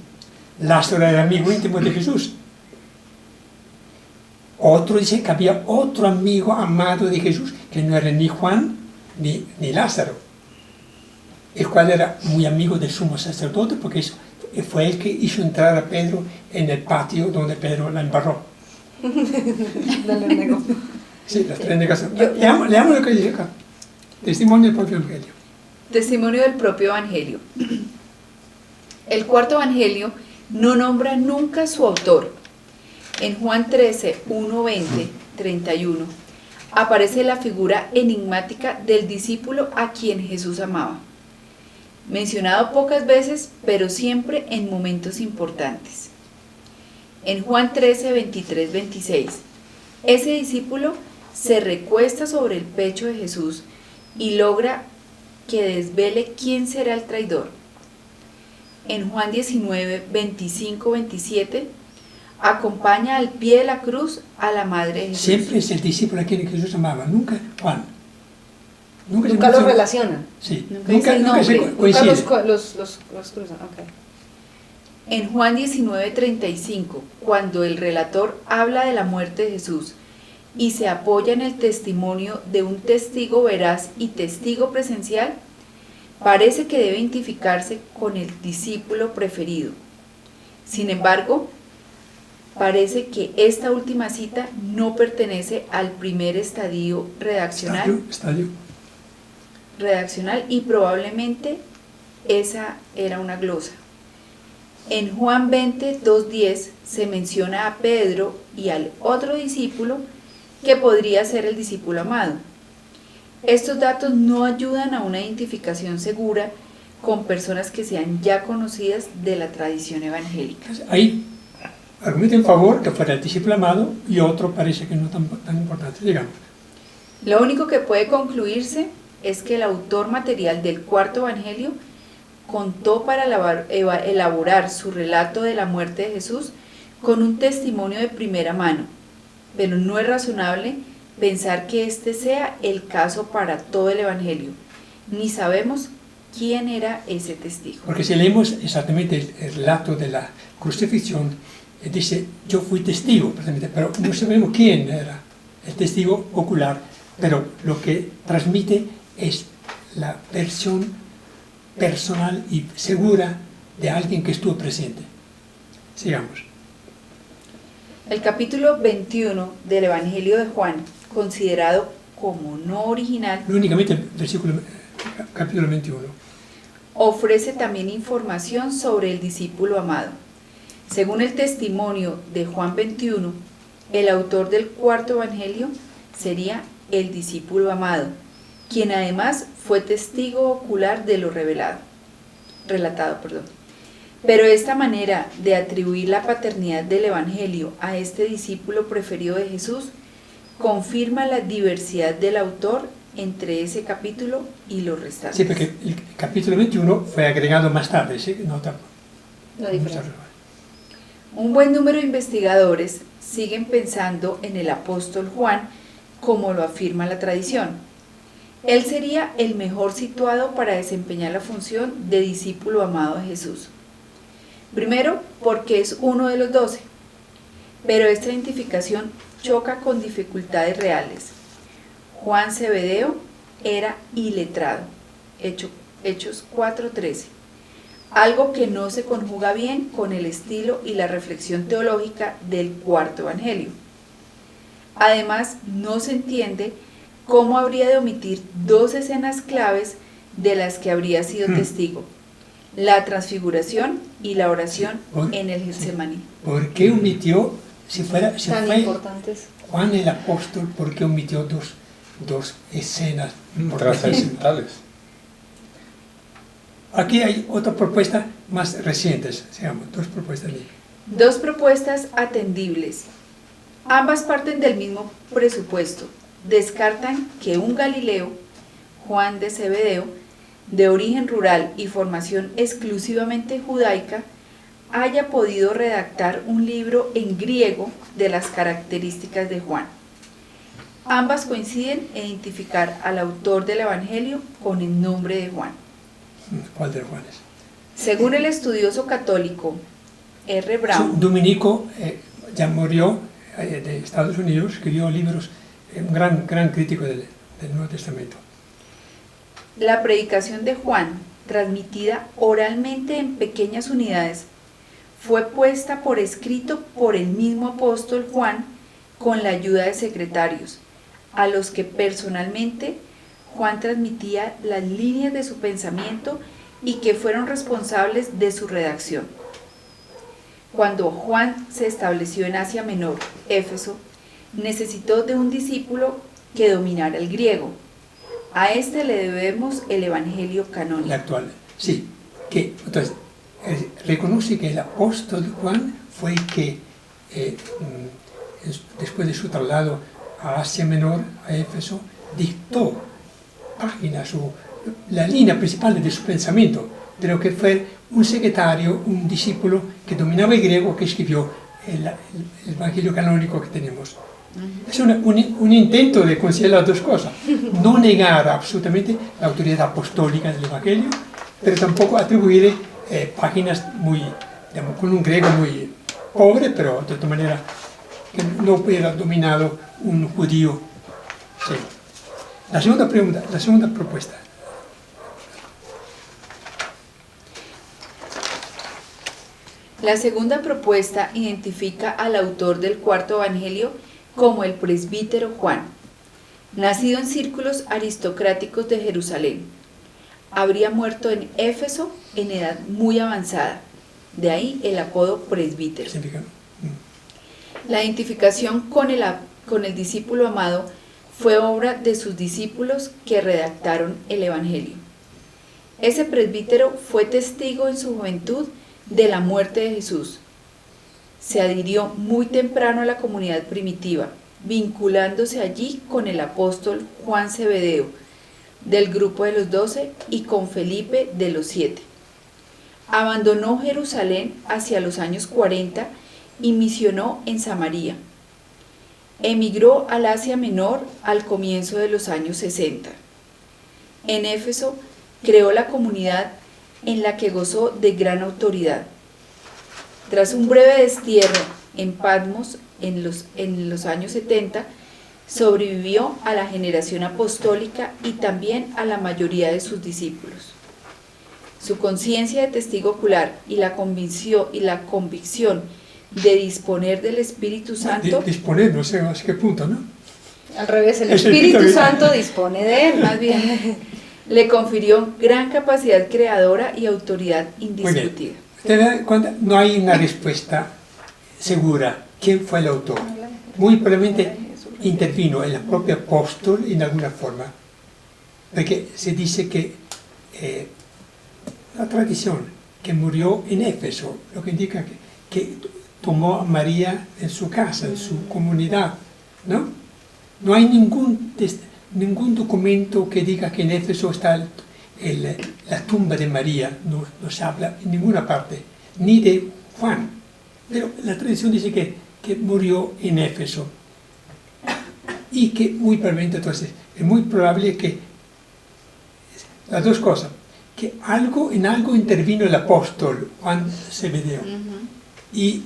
Lázaro era amigo íntimo de Jesús. Otro dice que había otro amigo amado de Jesús, que no era ni Juan ni Lázaro, el cual era muy amigo del sumo sacerdote, porque eso fue él que hizo entrar a Pedro en el patio donde Pedro la embarró. No le negó. Sí, las tres negaciones. Leamos lo que dice acá. Testimonio del propio Evangelio. Testimonio del propio Evangelio. El cuarto Evangelio no nombra nunca su autor. En Juan 13, 1, 20, 31, aparece la figura enigmática del discípulo a quien Jesús amaba. Mencionado pocas veces, pero siempre en momentos importantes. En Juan 13, 23, 26, ese discípulo se recuesta sobre el pecho de Jesús y logra que desvele quién será el traidor. En Juan 19, 25, 27, acompaña al pie de la cruz a la madre de Jesús. Siempre es el discípulo a quien Jesús amaba, nunca Juan. Nunca los relacionan. Sí, Nunca dice el nunca se nombre. coincide. Nunca los cruzan. Okay. En Juan 19:35, cuando el relator habla de la muerte de Jesús y se apoya en el testimonio de un testigo veraz y testigo presencial, parece que debe identificarse con el discípulo preferido. Sin embargo, parece que esta última cita no pertenece al primer estadio redaccional y probablemente esa era una glosa. En Juan 20:2-10 se menciona a Pedro y al otro discípulo que podría ser el discípulo amado. Estos datos no ayudan a una identificación segura con personas que sean ya conocidas de la tradición evangélica. Ahí argumento en favor que fuera el discípulo amado y otro parece que no tan importante, digamos. Lo único que puede concluirse es que el autor material del cuarto evangelio contó para elaborar su relato de la muerte de Jesús con un testimonio de primera mano, pero no es razonable pensar que este sea el caso para todo el evangelio, ni sabemos quién era ese testigo. Porque si leemos exactamente el relato de la crucifixión, dice, yo fui testigo, pero no sabemos quién era el testigo ocular, pero lo que transmite es la versión personal y segura de alguien que estuvo presente. Sigamos. El capítulo 21 del Evangelio de Juan, considerado como no original, Únicamente el capítulo 21. ofrece también información sobre el discípulo amado. Según el testimonio de Juan 21, el autor del cuarto evangelio sería el discípulo amado, quien además fue testigo ocular de lo relatado. Pero esta manera de atribuir la paternidad del evangelio a este discípulo preferido de Jesús confirma la diversidad del autor entre ese capítulo y los restantes. Sí, porque el capítulo 21 fue agregado más tarde, ¿sí? Un buen número de investigadores siguen pensando en el apóstol Juan como lo afirma la tradición. Él sería el mejor situado para desempeñar la función de discípulo amado de Jesús. Primero, porque es uno de los 12, pero esta identificación choca con dificultades reales. Juan Zebedeo era iletrado, Hechos 4:13, algo que no se conjuga bien con el estilo y la reflexión teológica del cuarto evangelio. Además, no se entiende cómo habría de omitir dos escenas claves de las que habría sido testigo: la transfiguración y la oración en el Getsemaní. ¿Por qué omitió, si fue importantes. Juan el apóstol, por qué omitió dos escenas trascendentales? Aquí hay otra propuesta más recientes, digamos, dos propuestas. Dos propuestas atendibles. Ambas parten del mismo presupuesto. Descartan que un Galileo, Juan de Zebedeo, de origen rural y formación exclusivamente judaica, haya podido redactar un libro en griego de las características de Juan. Ambas coinciden en identificar al autor del Evangelio con el nombre de Juan. ¿Cuál de Juanes? Según el estudioso católico R. Brown, Dominico ya murió, de Estados Unidos, escribió libros, un gran crítico del Nuevo Testamento. la predicación de Juan, transmitida oralmente en pequeñas unidades, fue puesta por escrito por el mismo apóstol Juan con la ayuda de secretarios, a los que personalmente Juan transmitía las líneas de su pensamiento y que fueron responsables de su redacción. Cuando Juan se estableció en Asia Menor, Éfeso, necesitó de un discípulo que dominara el griego. A este le debemos el Evangelio canónico. El actual, sí. Entonces, reconoce que el apóstol Juan fue el que, después de su traslado a Asia Menor, a Éfeso, dictó páginas o la línea principal de su pensamiento, de lo que fue un secretario, un discípulo que dominaba el griego, que escribió el Evangelio canónico que tenemos. Es un intento de conciliar las dos cosas, no negar absolutamente la autoridad apostólica del Evangelio, pero tampoco atribuir páginas muy digamos, con un griego muy pobre, pero de otra manera que no hubiera dominado un judío. Sí. La segunda pregunta, la segunda propuesta. La segunda propuesta identifica al autor del cuarto evangelio como el presbítero Juan, nacido en círculos aristocráticos de Jerusalén. Habría muerto en Éfeso en edad muy avanzada, de ahí el apodo presbítero. La identificación con el discípulo amado fue obra de sus discípulos que redactaron el evangelio. Ese presbítero fue testigo en su juventud de la muerte de Jesús. Se adhirió muy temprano a la comunidad primitiva, vinculándose allí con el apóstol Juan Zebedeo, del grupo de los 12, y con Felipe de los 7. Abandonó Jerusalén hacia los años 40 y misionó en Samaria. Emigró al Asia Menor al comienzo de los años 60. En Éfeso creó la comunidad en la que gozó de gran autoridad. Tras un breve destierro en Patmos en los años 70, sobrevivió a la generación apostólica y también a la mayoría de sus discípulos. Su conciencia de testigo ocular y la convicción de disponer del Espíritu Santo... Disponer, no sé a qué punto, ¿no? Al revés, el Espíritu Santo dispone de él. Más bien, le confirió gran capacidad creadora y autoridad indiscutida. ¿Te das cuenta? No hay una respuesta segura. ¿Quién fue el autor? Muy probablemente intervino el propio apóstol en alguna forma, porque se dice que la tradición que murió en Éfeso, lo que indica que tomó a María en su casa, en su comunidad, ¿no? No hay ningún documento que diga que en Éfeso está la tumba de María, no se habla en ninguna parte, ni de Juan, pero la tradición dice que murió en Éfeso. Y que muy probablemente, entonces, es muy probable que las dos cosas, que en algo intervino el apóstol Juan Zebedeo, y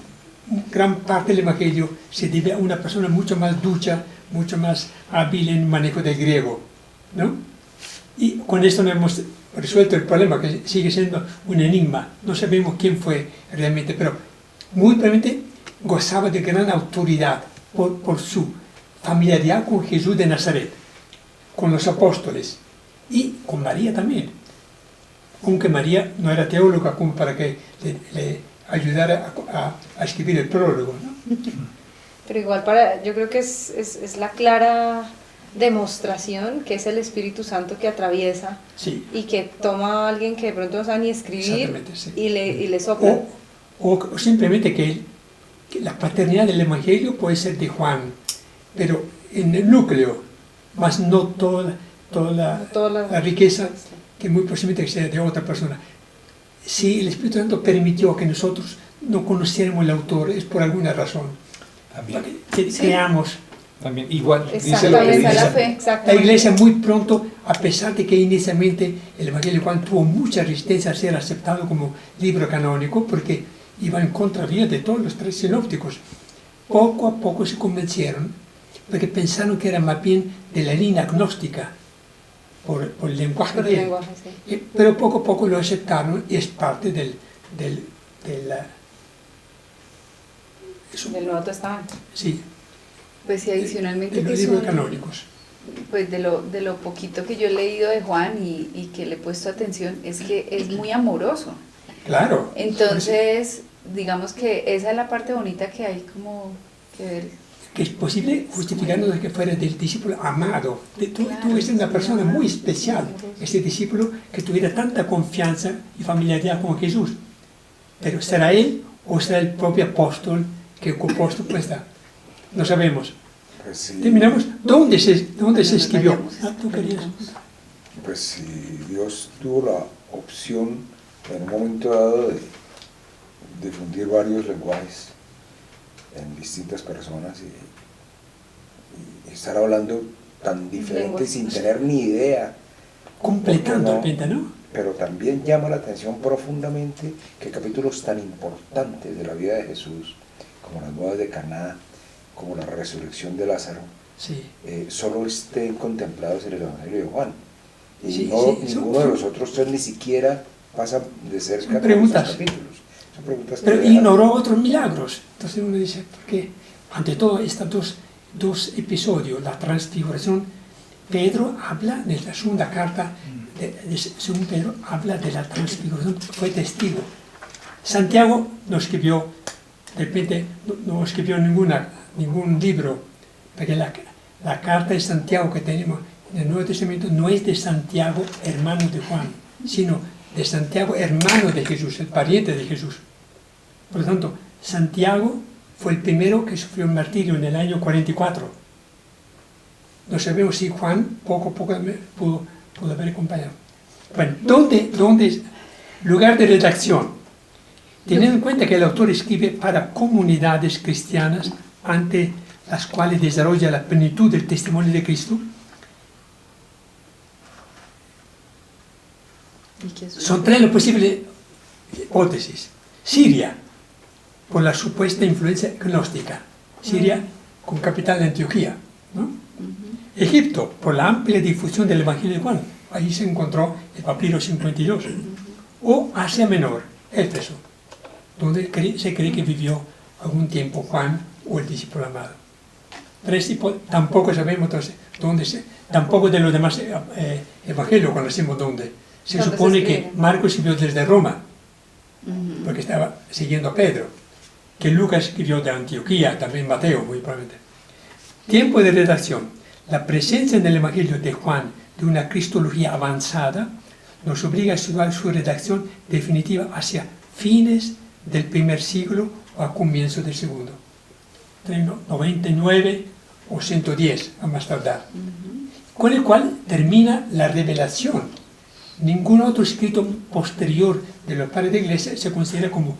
gran parte del evangelio se debe a una persona mucho más ducha, mucho más hábil en el manejo del griego, ¿no? Y con esto no hemos resuelto el problema, que sigue siendo un enigma. No sabemos quién fue realmente, pero muy probablemente gozaba de gran autoridad por su familiaridad con Jesús de Nazaret, con los apóstoles y con María también. Aunque María no era teóloga como para que le ayudara a escribir el prólogo, ¿no? Pero igual yo creo que es la clara demostración que es el Espíritu Santo que atraviesa, sí, y que toma a alguien que de pronto no sabe ni escribir, sí, y le sopla. O simplemente que la paternidad del Evangelio puede ser de Juan, pero en el núcleo, más no toda la riqueza, que muy posiblemente sea de otra persona. Si el Espíritu Santo permitió que nosotros no conociéramos el autor, es por alguna razón. También. Que creamos. También, igual, dice lo lo que que dice la dice. fe. La Iglesia muy pronto, a pesar de que inicialmente el Evangelio de Juan tuvo mucha resistencia a ser aceptado como libro canónico, porque iba en contravía de todos los tres sinópticos, poco a poco se convencieron, porque pensaron que era más bien de la línea agnóstica, por el lenguaje de él. Sí. Pero poco a poco lo aceptaron y es parte del Del Nuevo Testamento. sí, Pues y adicionalmente de los que libros son, canónicos. pues de lo poquito que yo he leído de Juan y que le he puesto atención, es que es muy amoroso. Claro. Entonces, digamos que esa es la parte bonita que hay como que ver. Que es posible justificando de que fuera del discípulo amado. Tú Claro, eres una sí, persona amado. muy especial, ese discípulo que tuviera tanta confianza y familiaridad con Jesús. Pero ¿será él o será el propio apóstol que ocupó esta puesta? No sabemos. Pues sí, Terminamos. ¿Dónde se escribió? vayamos. ¿Tú querías? pues si Dios tuvo la opción en un momento dado de difundir varios lenguajes en distintas personas y estar hablando tan diferente sin tener ni idea. Completando ¿Por el qué penta, ¿no? pero también llama la atención profundamente que capítulos tan importantes de la vida de Jesús, como las bodas de Caná, como la resurrección de Lázaro, Sí. Solo estén contemplados en el Evangelio de Juan. Y Sí, no, sí, ninguno de los otros tres ni siquiera pasa de cerca son todos preguntas. esos capítulos. Son preguntas que Pero dejan- ignoró otros milagros. Entonces uno dice, ¿por qué? Ante todo, estos dos episodios, la transfiguración, Pedro habla de la segunda carta, según Pedro, habla de la transfiguración, fue testigo. Santiago no escribió, de repente, no escribió ningún libro, porque la carta de Santiago que tenemos en el Nuevo Testamento no es de Santiago, hermano de Juan, sino de Santiago, hermano de Jesús, el pariente de Jesús. Por lo tanto, Santiago fue el primero que sufrió el martirio en el año 44. No sabemos si Juan poco pudo haber acompañado. Bueno, ¿dónde es? Lugar de redacción. Teniendo en cuenta que el autor escribe para comunidades cristianas ante las cuales desarrolla la plenitud del testimonio de Cristo, son tres las posibles hipótesis. Siria, por la supuesta influencia gnóstica. Siria con capital de Antioquía, ¿no? Egipto, por la amplia difusión del Evangelio de Juan. Ahí se encontró el papiro 52. O Asia Menor, Éfeso, donde se cree que vivió algún tiempo Juan o el discípulo amado. Tampoco sabemos entonces tampoco de los demás evangelios conocemos dónde. Se supone que Marcos escribió desde Roma, porque estaba siguiendo a Pedro, que Lucas escribió de Antioquía, también Mateo, muy probablemente. Tiempo de redacción. La presencia en el Evangelio de Juan de una cristología avanzada nos obliga a estudiar su redacción definitiva hacia fines del primer siglo o a comienzos del segundo. 99 o 110, a más tardar. Con el cual termina la revelación. Ningún otro escrito posterior de los padres de la Iglesia se considera como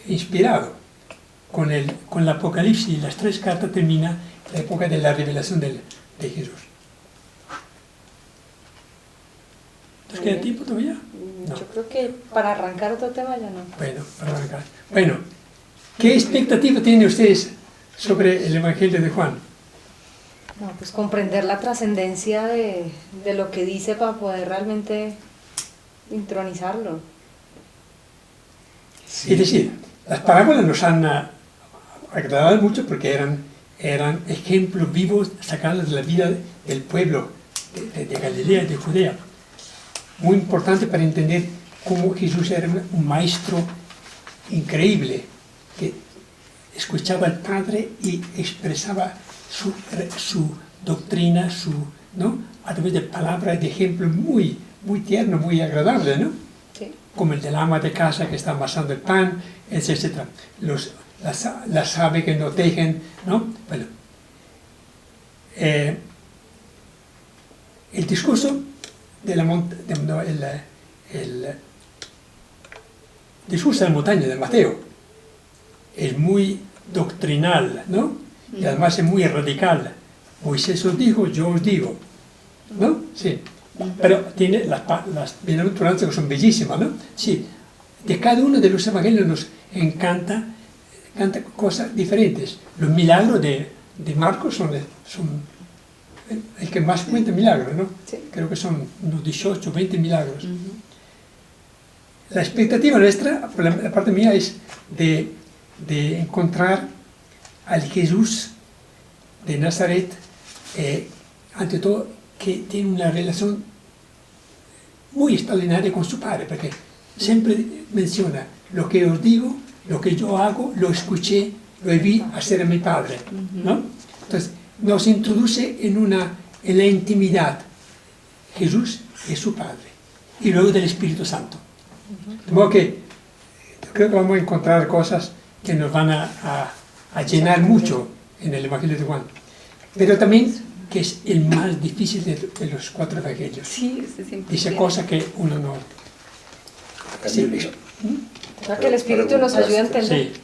inspirado. Con el Apocalipsis y las tres cartas termina la época de la revelación de Jesús. ¿Nos queda tiempo todavía? No. Yo creo que para arrancar otro tema ya no. Bueno, para arrancar. Bueno, ¿qué expectativa tienen ustedes sobre el Evangelio de Juan? No, pues comprender la trascendencia de lo que dice para poder realmente intronizarlo. Sí. Es decir, las parábolas nos han agradado mucho porque eran ejemplos vivos sacados de la vida del pueblo de Galilea, de Judea. Muy importante para entender cómo Jesús era un maestro increíble, que escuchaba al Padre y expresaba su doctrina, ¿no? A través de palabras, de ejemplos muy tiernos, muy agradables, ¿no? Sí. Como el del ama de casa que está amasando el pan, etc. Las aves que no tejen, ¿no? Bueno, el discurso de la el discurso de la montaña de Mateo es muy doctrinal, ¿no? Y además es muy radical. Moisés os dijo, yo os digo, ¿no? Sí. Pero tiene las bienaventuranzas que son bellísimas, ¿no? Sí. De cada uno de los evangelios nos encanta cosas diferentes. Los milagros de Marcos son el que más cuenta milagros, ¿no? Sí. Creo que son unos 18, 20 milagros. La expectativa nuestra, por la parte mía, es de encontrar al Jesús de Nazaret, ante todo, que tiene una relación muy extraordinaria con su padre, porque siempre menciona lo que os digo, lo que yo hago, lo escuché, lo vi hacer a mi padre, ¿no? Entonces, nos introduce en la intimidad Jesús y su Padre, y luego del Espíritu Santo. De modo que creo que vamos a encontrar cosas que nos van a llenar mucho en el Evangelio de Juan, pero también que es el más difícil de los cuatro evangelios. Sí, Dice cosas que uno no... Camilo, O sea, que el Espíritu nos ayuda a entender. Sí.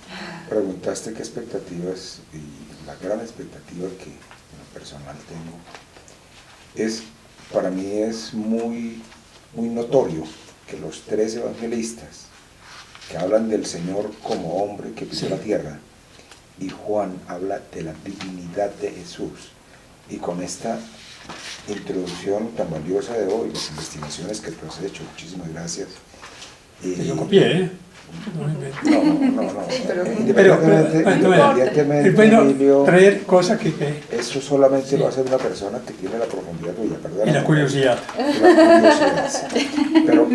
preguntaste qué expectativas, y la gran expectativa que en lo personal tengo es, para mí es muy muy notorio que los tres evangelistas que hablan del Señor como hombre que pisó la tierra, y Juan habla de la divinidad de Jesús. Y con esta introducción tan valiosa de hoy, las investigaciones que tú has hecho, muchísimas gracias. Que yo copié, ¿eh? No. Pero Independientemente, es bueno Emilio, traer cosas que eso solamente lo hace una persona que tiene la profundidad tuya, perdón. y la curiosidad. Sí. Pero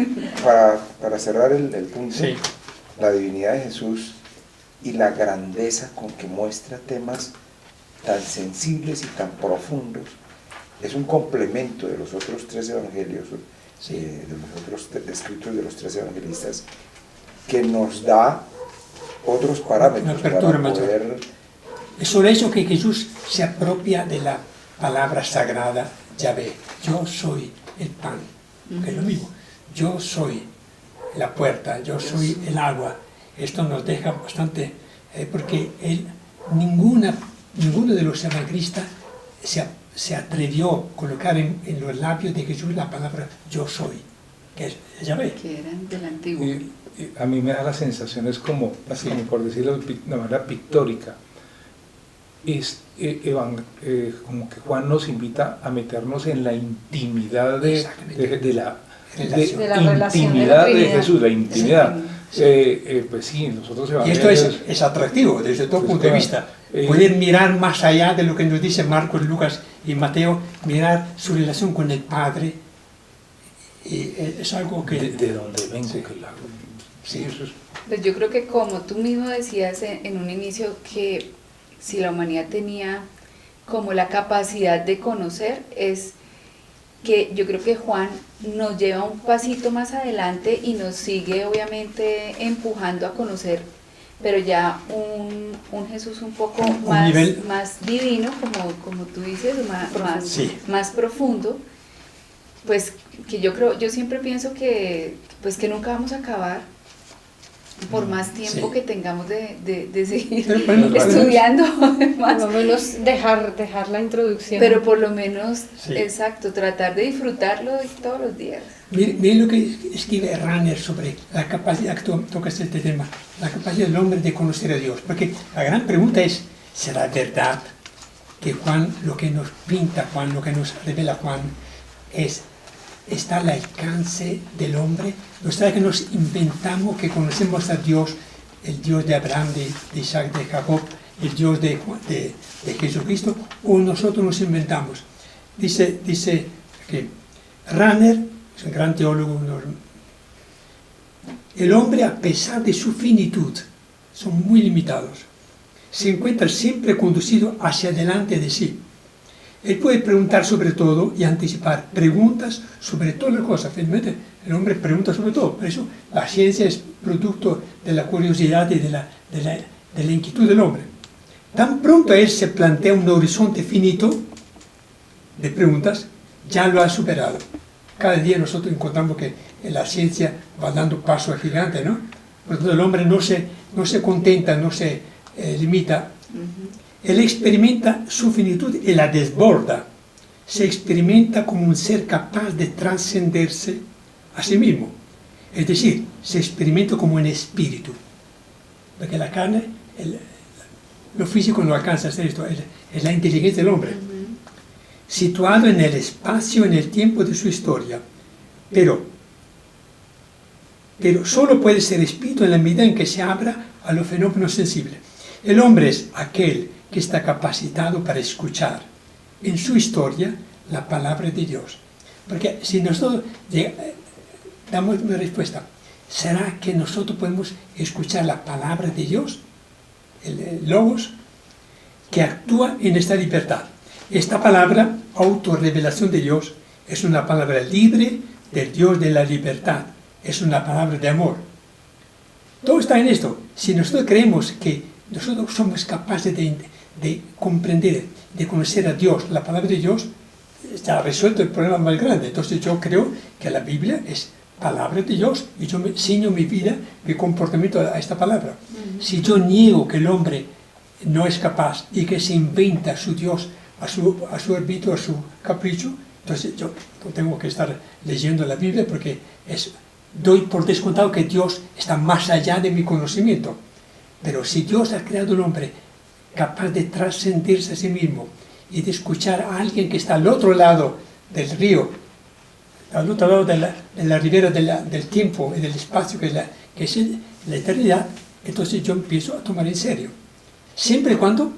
para cerrar el punto, Sí. la divinidad de Jesús y la grandeza con que muestra temas tan sensibles y tan profundos, es un complemento de los otros tres evangelios, de los otros escritos de los tres evangelistas, que nos da otros parámetros para poder... Es sobre eso que Jesús se apropia de la palabra sagrada Yahvé. Yo soy el pan, que es lo mismo. Yo soy la puerta, yo soy el agua. Esto nos deja bastante, porque ninguno de los evangelistas se atrevió a colocar en los labios de Jesús la palabra yo soy, que es Yahvé. Que eran del antiguo. Y a mí me da la sensación, es como, así como por decirlo de manera pictórica, como que Juan nos invita a meternos en la intimidad de la intimidad de Jesús, la intimidad. Pues sí, nosotros y esto es atractivo desde todo punto de vista. Poder mirar más allá de lo que nos dice Marcos, Lucas y Mateo, mirar su relación con el Padre. Y es algo que... ¿De dónde vengo? Sí. Sí, eso es... Pues yo creo que como tú mismo decías en un inicio, que si la humanidad tenía como la capacidad de conocer, es que yo creo que Juan nos lleva un pasito más adelante y nos sigue obviamente empujando a conocer, pero ya un Jesús un poco más divino, como tú dices, más profundo, pues que yo siempre pienso que pues que nunca vamos a acabar, por más tiempo que tengamos de seguir estudiando. Por lo menos dejar la introducción. Pero por lo menos, exacto, tratar de disfrutarlo todos los días. Miren lo que escribe Rahner sobre la capacidad, que tú tocas este tema, la capacidad del hombre de conocer a Dios. Porque la gran pregunta es, ¿será verdad que Juan, lo que nos pinta Juan, lo que nos revela Juan, está al alcance del hombre? ¿No será que nos inventamos que conocemos a Dios, el Dios de Abraham, de Isaac, de Jacob, el Dios de Jesucristo, o nosotros nos inventamos? Dice que Rahner, es un gran teólogo, el hombre, a pesar de su finitud, son muy limitados, se encuentra siempre conducido hacia adelante de sí. Él puede preguntar sobre todo y anticipar preguntas sobre todas las cosas. Finalmente, el hombre pregunta sobre todo. Por eso la ciencia es producto de la curiosidad y de la inquietud del hombre. Tan pronto él se plantea un horizonte finito de preguntas, ya lo ha superado. Cada día nosotros encontramos que la ciencia va dando paso a gigante, ¿no? Por lo tanto, el hombre no se contenta, no se limita. Él experimenta su finitud y la desborda. Se experimenta como un ser capaz de trascenderse a sí mismo. Es decir, se experimenta como un espíritu. Porque la carne, lo físico no alcanza a hacer esto, es la inteligencia del hombre. Situado en el espacio, en el tiempo de su historia. Pero solo puede ser espíritu en la medida en que se abra a los fenómenos sensibles. El hombre es aquel que está capacitado para escuchar en su historia la palabra de Dios. Porque si nosotros damos una respuesta, ¿será que nosotros podemos escuchar la palabra de Dios? El Logos, que actúa en esta libertad. Esta palabra, autorrevelación de Dios, es una palabra libre del Dios de la libertad. Es una palabra de amor. Todo está en esto. Si nosotros creemos que nosotros somos capaces de comprender, de conocer a Dios, la palabra de Dios, está resuelto el problema más grande. Entonces yo creo que la Biblia es palabra de Dios y yo me ciño mi vida, mi comportamiento a esta palabra. Si yo niego que el hombre no es capaz y que se inventa su Dios a su arbitrio, a su capricho, Entonces yo no tengo que estar leyendo la Biblia porque doy por descontado que Dios está más allá de mi conocimiento. Pero si Dios ha creado un hombre capaz de trascenderse a sí mismo y de escuchar a alguien que está al otro lado del río, al otro lado de la ribera del tiempo y del espacio, que es la eternidad, entonces yo empiezo a tomar en serio. Siempre y cuando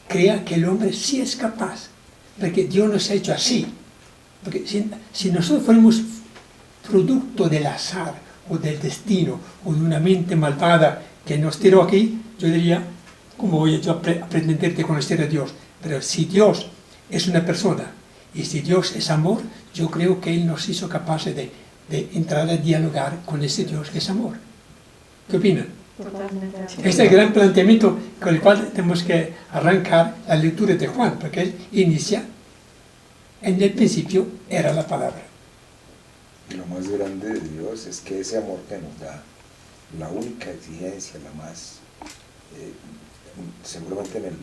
crea que el hombre sí es capaz, porque Dios nos ha hecho así. Porque si nosotros fuéramos producto del azar o del destino o de una mente malvada que nos tiró aquí, yo diría, ¿cómo voy yo a pretender de conocer a Dios? Pero si Dios es una persona y si Dios es amor, yo creo que Él nos hizo capaces de entrar a dialogar con ese Dios que es amor. ¿Qué opinan? Este es el gran planteamiento con el cual tenemos que arrancar la lectura de Juan, porque él inicia, en el principio era la palabra. Y lo más grande de Dios es que ese amor que nos da, la única exigencia, la más, seguramente en el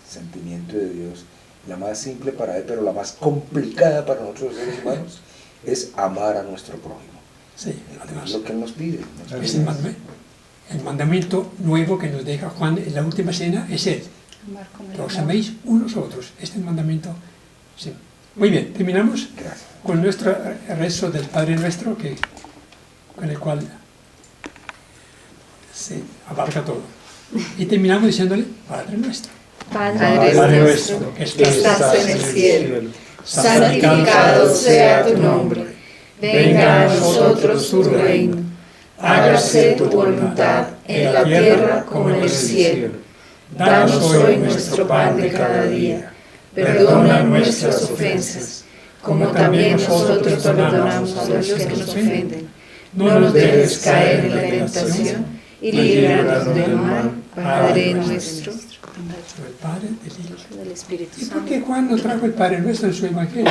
sentimiento de Dios, la más simple para Él, pero la más complicada para nosotros los seres humanos, es amar a nuestro prójimo. Sí, además. Es lo que Él nos pide. Es el mandamiento nuevo que nos deja Juan en la última cena, es Él. Que os améis unos a otros. Este es el mandamiento. Sí. Muy bien, terminamos. Gracias. Con nuestro rezo del Padre Nuestro, con el cual se abarca todo. Y terminamos diciéndole, Padre Nuestro. Padre nuestro, que estás en el cielo, santificado sea tu nombre. Venga a nosotros tu reino. Hágase tu voluntad en la tierra como en el cielo. Danos hoy nuestro pan de cada día. Perdona nuestras ofensas, como también nosotros perdonamos a los que nos ofenden. No nos dejes caer en la tentación y líbranos del mal, Padre nuestro. El Padre, del Hijo. Del Espíritu ¿Y por Santo. qué Juan no trajo el Padre Nuestro en su Evangelio?